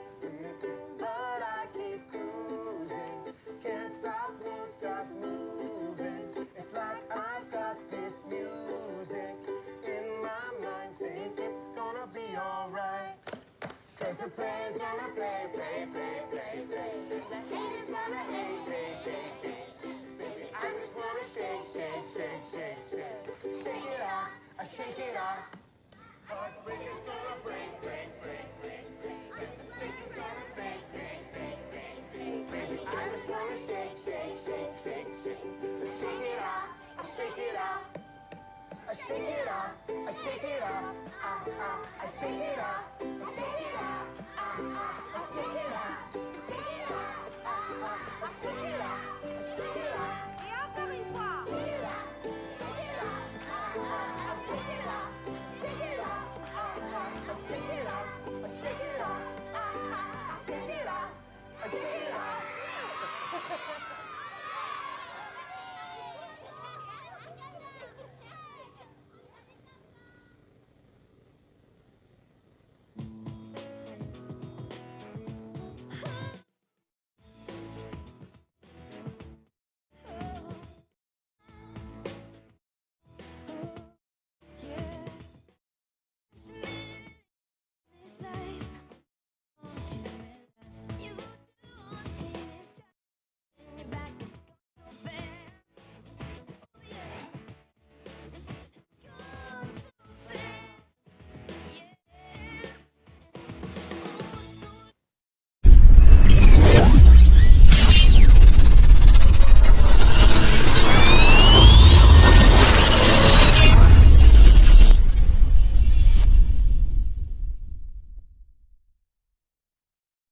But I keep cruising, can't stop, won't stop moving. It's like I've got this music in my mind saying it's gonna be alright. Cause the player's gonna play, play, play, play, play. The haters gonna hate, hate, hate, hate. Baby, I just wanna shake, shake, shake, shake, shake. Shake it off, I shake it off. Heartbreaker's gonna break, break, break, break, break. The fake is gonna fake, fake, fake, fake, fake. Baby, I just wanna shake, shake, shake, shake, shake. Shake it off, I shake it off. I shake it off, I shake it off. I shake it off, I shake it off. I shake it